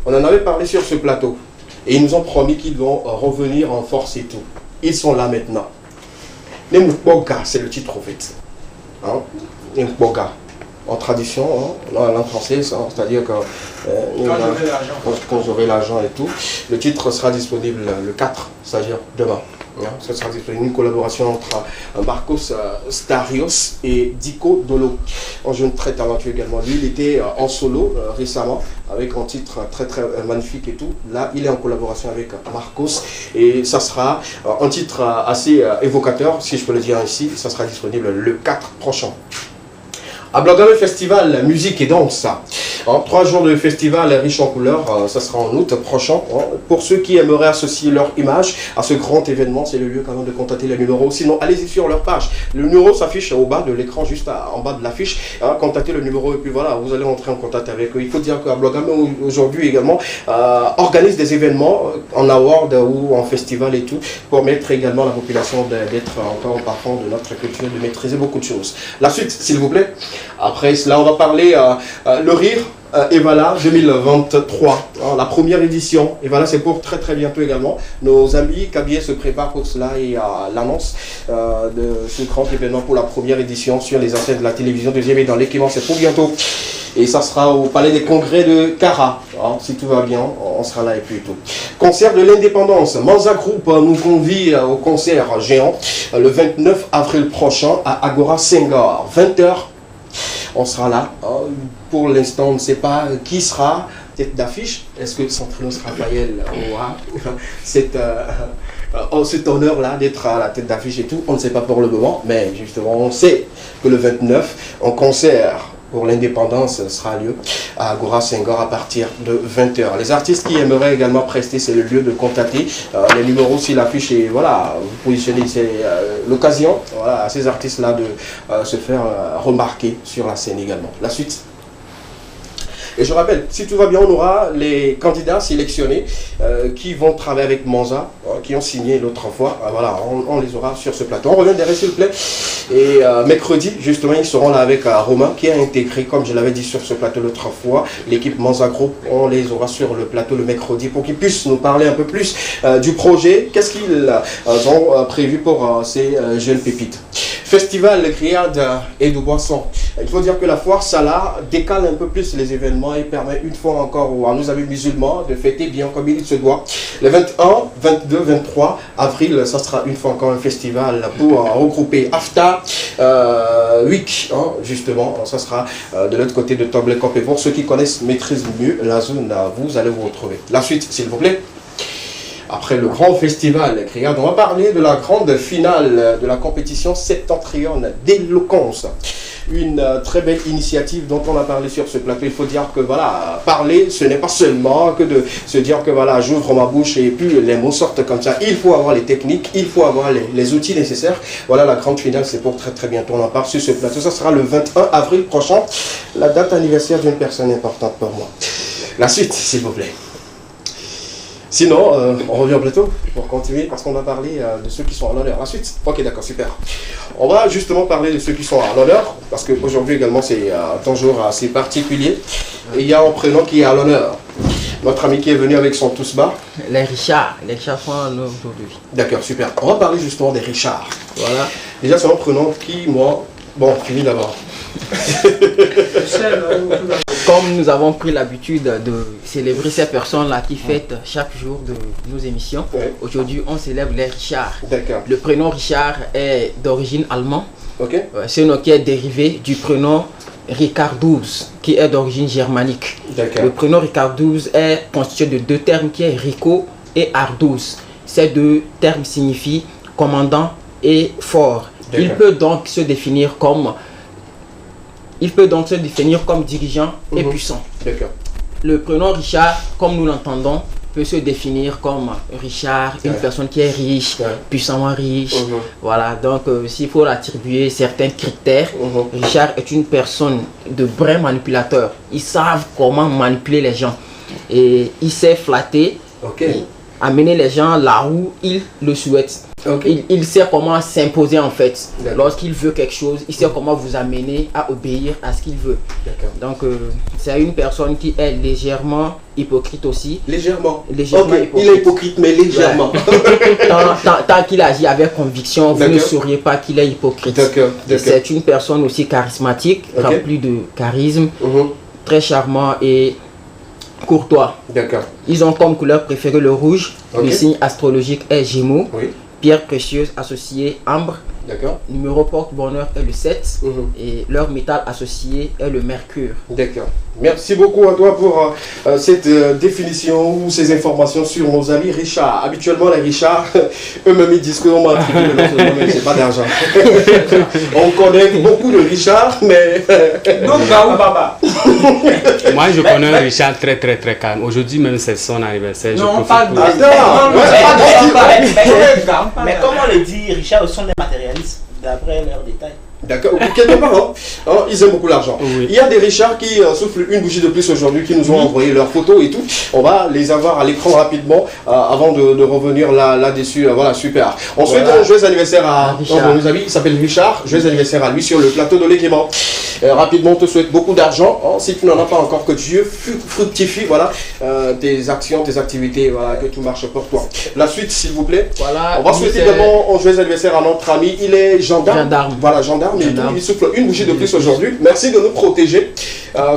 on en avait parlé sur ce plateau et ils nous ont promis qu'ils vont revenir en force et tout. Ils sont là maintenant. Nemukboga, c'est le titre en fait. Nemukboga. En tradition, dans la langue française, c'est-à-dire que quand j'aurai l'argent et tout, le titre sera disponible le 4, c'est-à-dire demain. Ce sera disponible une collaboration entre Marcos Starios et Dico Dolo, un jeune très talentueux également. Lui, il était en solo récemment avec un titre très magnifique et tout. Là, il est en collaboration avec Marcos et ça sera un titre assez évocateur, si je peux le dire ainsi. Ça sera disponible le 4 prochain. À Blagame Festival Musique et Danse, 3 jours de festival riche en couleurs, ça sera en août prochain. Pour ceux qui aimeraient associer leur image à ce grand événement, c'est le lieu quand même de contacter le numéro. Sinon, allez-y sur leur page. Le numéro s'affiche au bas de l'écran, juste en bas de l'affiche. Contactez le numéro et puis voilà, vous allez entrer en contact avec eux. Il faut dire qu'à Blagame aujourd'hui également organise des événements en award ou en festival et tout, pour mettre également la population d'être encore au parfum de notre culture, de maîtriser beaucoup de choses. La suite, s'il vous plaît. Après cela, on va parler le rire. Et voilà 2023, la première édition. Et voilà, c'est pour très bientôt également. Nos amis Kabier se préparent pour cela et l'annonce de ce grand événement pour la première édition sur les antennes de la télévision deuxième et dans l'équipement, c'est pour bientôt. Et ça sera au Palais des Congrès de Cara. Si tout va bien, on sera là et puis tout. Concert de l'indépendance. Manza Group nous convie au concert géant le 29 avril prochain à Agora Senghor, 20h. On sera là. Pour l'instant, on ne sait pas qui sera tête d'affiche. Est-ce que Centrinos Raphaël aura cet honneur-là d'être à la tête d'affiche et tout? On ne sait pas pour le moment, mais justement, on sait que le 29, un concert pour l'indépendance sera lieu à Agora Senghor à partir de 20h. Les artistes qui aimeraient également prester, c'est le lieu de contacter. Les numéros s'il affiche et voilà, vous positionnez, c'est l'occasion voilà, à ces artistes-là de se faire remarquer sur la scène également. La suite. Et je rappelle, si tout va bien, on aura les candidats sélectionnés qui vont travailler avec Monza, qui ont signé l'autre fois. Voilà, on les aura sur ce plateau. On revient derrière, s'il vous plaît. Et mercredi, justement, ils seront là avec Romain, qui a intégré, comme je l'avais dit sur ce plateau l'autre fois, l'équipe Monza Group. On les aura sur le plateau le mercredi pour qu'ils puissent nous parler un peu plus du projet. Qu'est-ce qu'ils ont prévu pour ces jeunes pépites. Festival Criade et de Boissons. Il faut dire que la foire Salah décale un peu plus les événements et permet une fois encore à nos amis musulmans de fêter bien comme il se doit. Le 21, 22, 23 avril, ça sera une fois encore un festival pour regrouper After Week, hein, justement. Ça sera de l'autre côté de Toblecop. Et pour ceux qui connaissent, maîtrisent mieux la zone, vous allez vous retrouver. La suite, s'il vous plaît. Après le grand festival Criade, on va parler de la grande finale de la compétition septentrionne d'éloquence. Une très belle initiative dont on a parlé sur ce plateau. Il faut dire que voilà, parler, ce n'est pas seulement que de se dire que voilà, j'ouvre ma bouche et puis les mots sortent comme ça. Il faut avoir les techniques, il faut avoir les outils nécessaires. Voilà, la grande finale, c'est pour très bientôt. On en parle sur ce plateau. Ça sera le 21 avril prochain, la date anniversaire d'une personne importante pour moi. La suite, s'il vous plaît. Sinon, on revient au plateau pour continuer parce qu'on va parler de ceux qui sont à l'honneur. La suite. Ok, d'accord, super. On va justement parler de ceux qui sont à l'honneur parce qu'aujourd'hui également c'est un jour assez particulier. Et il y a un prénom qui est à l'honneur. Notre ami qui est venu avec son Tousba. Les Richards sont à l'honneur aujourd'hui. D'accord, super. On va parler justement des Richards. Voilà. Déjà, c'est un prénom qui, moi, bon, fini d'abord. Comme nous avons pris l'habitude de célébrer ces personnes-là qui fêtent chaque jour de nos émissions, aujourd'hui on célèbre les Richards. Le prénom Richard est d'origine allemande. C'est un nom qui est dérivé du prénom Ricardus, qui est d'origine germanique. Le prénom Ricardus est constitué de deux termes qui est Rico et Ardus. Ces deux termes signifient commandant et fort. Il peut donc se définir comme dirigeant et puissant. Le prénom Richard, comme nous l'entendons, peut se définir comme Richard, une personne qui est riche, puissamment riche. Voilà, donc s'il faut l'attribuer certains critères, Richard est une personne de vrai manipulateur. Ils savent comment manipuler les gens. Et il sait flatter, et amener les gens là où il le souhaite. Il sait comment s'imposer en fait. Lorsqu'il veut quelque chose, il sait comment vous amener à obéir à ce qu'il veut. Donc c'est une personne qui est légèrement hypocrite aussi. Légèrement hypocrite. Il est hypocrite mais légèrement. Tant qu'il agit avec conviction, vous ne sauriez pas qu'il est hypocrite. C'est une personne aussi charismatique, remplie de charisme, très charmant et courtois. Ils ont comme couleur préférée le rouge. Le signe astrologique est Gémeaux. Pierre précieuse associée ambre. Numéro porte-bonheur est le 7 et leur métal associé est le mercure. Merci beaucoup à toi pour cette définition ou ces informations sur nos amis Richard. Habituellement, les Richards, eux-mêmes ils disent qu'on m'a attribué le nom, mais c'est pas d'argent. On connaît beaucoup de Richard, mais. Moi, je connais un Richard très calme. Aujourd'hui, même c'est son anniversaire. Non, pas de. Mais comme on le dit, Richard sont des matérialistes, d'après leurs détails. D'accord, quelque part, ils aiment beaucoup l'argent. Il y a des Richards qui soufflent une bougie de plus aujourd'hui, qui nous ont envoyé leurs photos et tout. On va les avoir à l'écran rapidement avant de revenir là-dessus. Voilà, super. On souhaite un joyeux anniversaire à nos amis, il s'appelle Richard. Joyeux anniversaire à lui sur le plateau de l'équipement. Rapidement, on te souhaite beaucoup d'argent. Si tu n'en as pas encore, que Dieu fructifie voilà, tes actions, tes activités, voilà, que tout marche pour toi. La suite, s'il vous plaît. Voilà, on va souhaiter également un joyeux anniversaire à notre ami. Il est gendarme. Voilà, gendarme. Il souffle une bougie de plus aujourd'hui. Merci de nous protéger.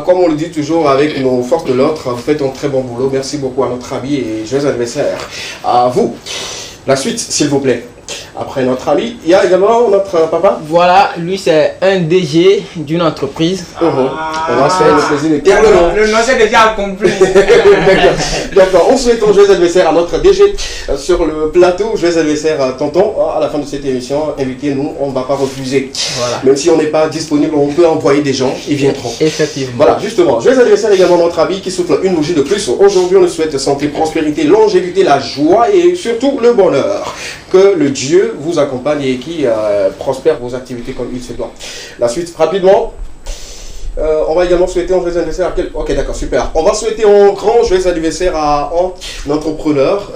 Comme on le dit toujours avec nos forces de l'autre, vous faites un très bon boulot. Merci beaucoup à notre ami et joyeux anniversaire à vous. La suite, s'il vous plaît. Après notre ami, il y a également notre papa. Voilà, lui c'est un DG d'une entreprise. On va se faire le plaisir de taire le nom. Le nom c'est déjà accompli. D'accord, on souhaite un joyeux anniversaire à notre DG sur le plateau. Joyeux anniversaire à Tonton. À la fin de cette émission, invitez-nous, on ne va pas refuser. Voilà. Même si on n'est pas disponible, on peut envoyer des gens, ils viendront. Effectivement. Voilà, justement, joyeux anniversaire également à notre ami qui souffle une bougie de plus. Aujourd'hui, on nous souhaite santé, prospérité, longévité, la joie et surtout le bonheur. Que le Dieu vous accompagne et qui prospère vos activités comme il se doit. La suite, rapidement. On va également souhaiter un joyeux anniversaire à quel... Ok, d'accord, super. On va souhaiter un grand joyeux anniversaire à un entrepreneur.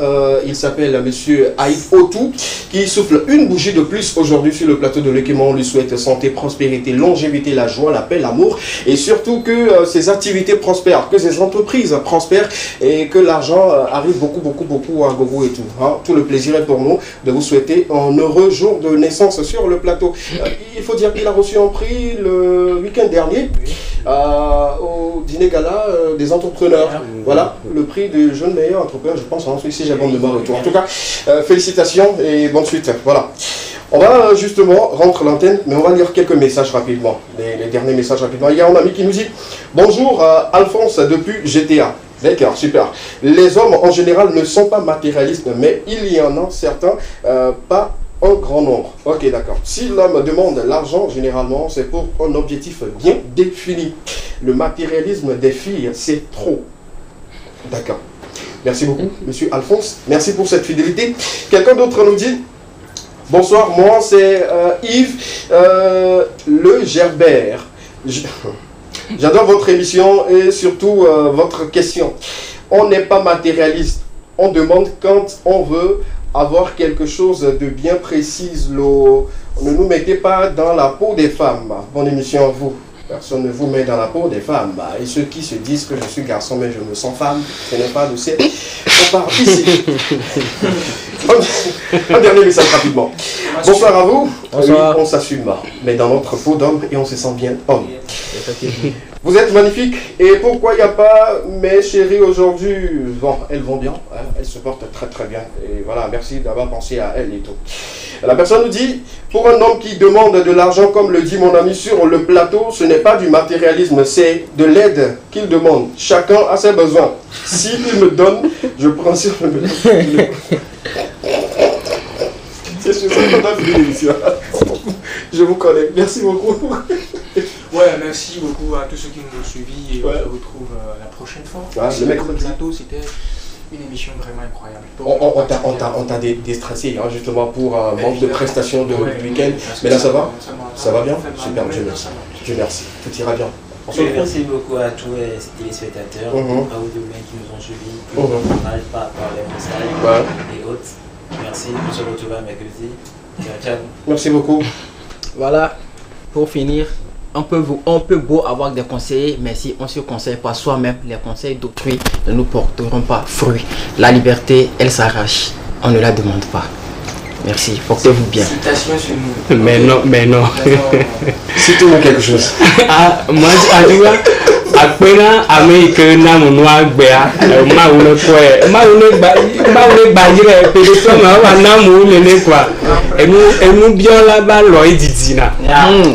Il s'appelle Monsieur Aïf Otou, qui souffle une bougie de plus aujourd'hui sur le plateau de l'équipement. On lui souhaite santé, prospérité, longévité, la joie, la paix, l'amour. Et surtout que ses activités prospèrent, que ses entreprises prospèrent et que l'argent arrive beaucoup à gogo et tout. Hein. Tout le plaisir est pour nous de vous souhaiter un heureux jour de naissance sur le plateau. Il faut dire qu'il a reçu un prix le week-end dernier. Au dîner gala des entrepreneurs. Voilà, le prix du jeune meilleur entrepreneur, je pense, si j'ai bonne mémoire et tout. En tout cas, félicitations et bonne suite. Voilà. On va justement rentrer l'antenne, mais on va lire quelques messages rapidement. Les derniers messages rapidement. Il y a un ami qui nous dit « Bonjour Alphonse depuis GTA ». D'accord, super. Les hommes en général ne sont pas matérialistes, mais il y en a certains pas un grand nombre. Ok, d'accord. Si l'homme demande l'argent, généralement, c'est pour un objectif bien défini. Le matérialisme des filles, c'est trop. D'accord. Merci beaucoup, monsieur Alphonse. Merci pour cette fidélité. Quelqu'un d'autre nous dit « Bonsoir, moi c'est Yves Le Gerbert. J'adore votre émission et surtout votre question. On n'est pas matérialiste. On demande quand on veut avoir quelque chose de bien précis. Ne nous mettez pas dans la peau des femmes. Bonne émission à vous. Personne ne vous met dans la peau des femmes. Et ceux qui se disent que je suis garçon mais je me sens femme, ce n'est pas de ces... On part ici. Un dernier message rapidement. Bonsoir à vous. Bonsoir. Oui, on s'assume, mais dans notre peau d'homme et on se sent bien homme. Vous êtes magnifiques. Et pourquoi il n'y a pas mes chéries aujourd'hui? Bon, elles vont bien. Hein, elles se portent très très bien. Et voilà, merci d'avoir pensé à elles et tout. La personne nous dit, pour un homme qui demande de l'argent, comme le dit mon ami sur le plateau, ce n'est pas du matérialisme, c'est de l'aide qu'il demande. Chacun a ses besoins. S'il me donne, je prends sur le métier. C'est sûr qu'on a fini l'émission. Je vous connais. Merci beaucoup. Ouais, merci beaucoup à tous ceux qui nous ont suivis et on se retrouve la prochaine fois. Le mercredi. C'était une émission vraiment incroyable. On t'a déstressé hein, justement pour manque de prestations de week-end. Mais là ça va? Ça va bien? Super, Dieu merci. Tout ira bien. Merci beaucoup à tous les téléspectateurs, à vous deux qui nous ont suivis, qui nous encouragent par les messages et autres. Merci, on se retrouve à mercredi. Ciao. Merci beaucoup. Voilà, pour finir, on peut beau avoir des conseillers, mais si on se conseille pas soi-même, les conseils d'autrui ne nous porteront pas fruit. La liberté, elle s'arrache, on ne la demande pas. Merci, portez-vous bien. Citation sur nous. Mais non. Citez-nous quelque chose. Moi, Apena Amérique na monoi gbea maune quoi maune bajire pédéto ma na moune quoi et nous bien là-bas loy didina.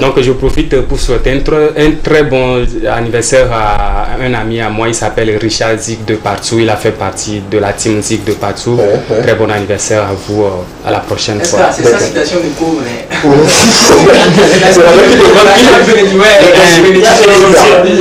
Donc je profite pour souhaiter un très bon anniversaire à un ami à moi, il s'appelle Richard Zig de Partout, il a fait partie de la team Zig de Partout. Très bon anniversaire à vous, à la prochaine fois. C'est sa citation de pauvre.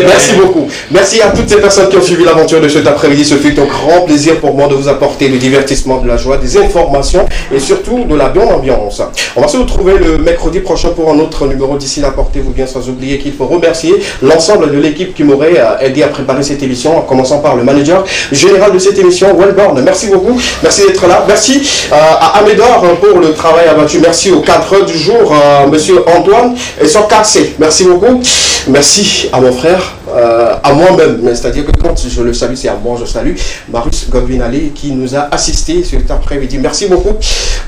Merci beaucoup. Merci à toutes ces personnes qui ont suivi l'aventure de cet après-midi. Ce fut un grand plaisir pour moi de vous apporter le divertissement, de la joie, des informations et surtout de la bonne ambiance. On va se retrouver le mercredi prochain pour un autre numéro. D'ici là, portez-vous bien, sans oublier qu'il faut remercier l'ensemble de l'équipe qui m'aurait aidé à préparer cette émission, en commençant par le manager général de cette émission, Wellborn. Merci beaucoup. Merci d'être là. Merci à Amédor pour le travail abattu. Merci au cadre du jour, monsieur Antoine et son cassé. Merci beaucoup. Merci à mon frère, à moi-même, c'est-à-dire que quand je le salue, c'est à moi, je salue Marius Godwin Ali qui nous a assisté cet après-midi. Merci beaucoup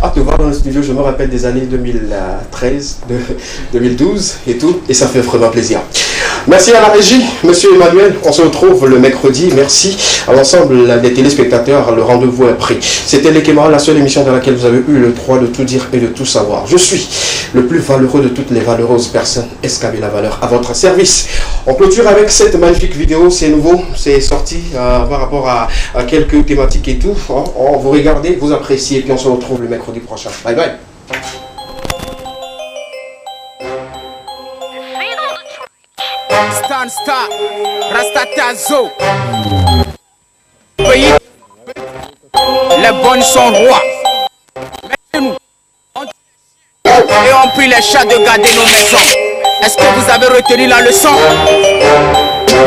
à te voir dans le studio, je me rappelle des années 2013, 2012 et tout, et ça fait vraiment plaisir. Merci à la régie, monsieur Emmanuel. On se retrouve le mercredi. Merci à l'ensemble des téléspectateurs. Le rendez-vous est pris. C'était l'Ekema, la seule émission dans laquelle vous avez eu le droit de tout dire et de tout savoir. Je suis le plus valeureux de toutes les valeureuses personnes. SKB La Valeur à votre service. On clôture avec cette magnifique vidéo. C'est nouveau, c'est sorti par rapport à quelques thématiques et tout. Vous regardez, vous appréciez et puis on se retrouve le mercredi prochain. Bye bye. Stand stop, Rastatazo. Les bonnes sont rois. Mettez-nous. Et on prie les chats de garder nos maisons. Est-ce que vous avez retenu la leçon?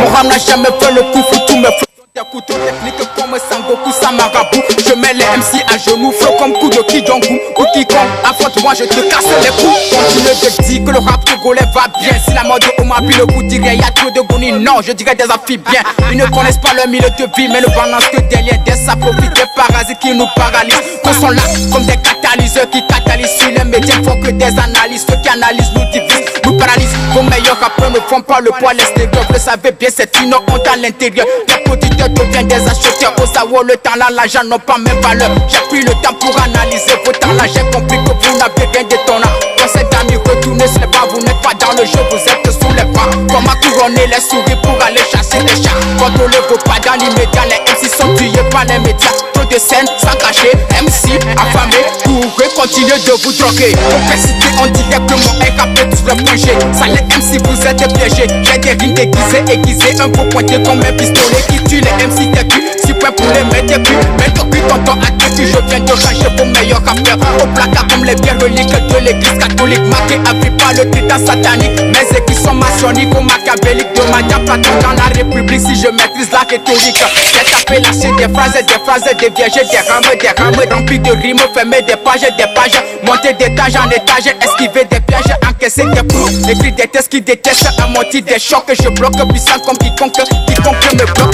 Mohamed n'a jamais fait le coup, tout me fait. Des coups de technique comme Sangoku Samarabu. Je mets les MC à genoux, flow comme coup de Kijongu. Ou quiconque affronte moi je te casse les coups. Continue de dire que le rap togolais va bien. Si la mode on m'appuie le coup dirait y'a trop de gouni. Non, je dirais des amphibiens. Ils ne connaissent pas le milieu de vie, mais ne balancent que derrière des saprophites, des parasites qui nous paralysent. Qu'on sont là comme des catalyseurs qui catalysent sur les médias. Faut que des analystes qui analysent nous divisent, nous paralysent. Vos meilleurs rappeurs ne font pas le poids à l'extérieur. Vous le savez bien, c'est une honte à l'intérieur. Devient des acheteurs au savoir, le talent, l'argent n'ont pas même valeur. J'ai pris le temps pour analyser vos talents. J'ai compris que vous n'avez rien d'étonnant. Quand cet ami retournez sur les bras, vous n'êtes pas dans le jeu, vous êtes sous les bras. Comment couronner les souris pour aller chasser les chats? Contrôlez vos pas dans l'immédiat, les MC sont tués par les médias. Trop de scènes sans cacher, MC affamé, pourrez continuer de vous droguer. Complexité, on dirait que mon RAP tous le projet. Ça les MC, vous êtes piégés. J'ai des rimes déguisées, aiguisées, un coup pointé comme un pistolet qui tue les MC TQ. Si prêt pour les mettre des culs, mais depuis tonton à TQ, je viens de ranger vos meilleurs rappeurs. Au placard comme les bières reliques de l'église catholique. Marqué à vie par le trident satanique. Mes écrits sont maçonniques ou machiavéliques. De Madia Platon dans la République. Si je maîtrise la rhétorique, j'ai tapé lâcher des phrases, des vierges, des rames remplis de rimes, fermer des pages, monter d'étage en étage, esquiver des pièges, encaisser des coups, écrire des tests qui détestent, amortir des chocs, je bloque puissant comme quiconque me bloque.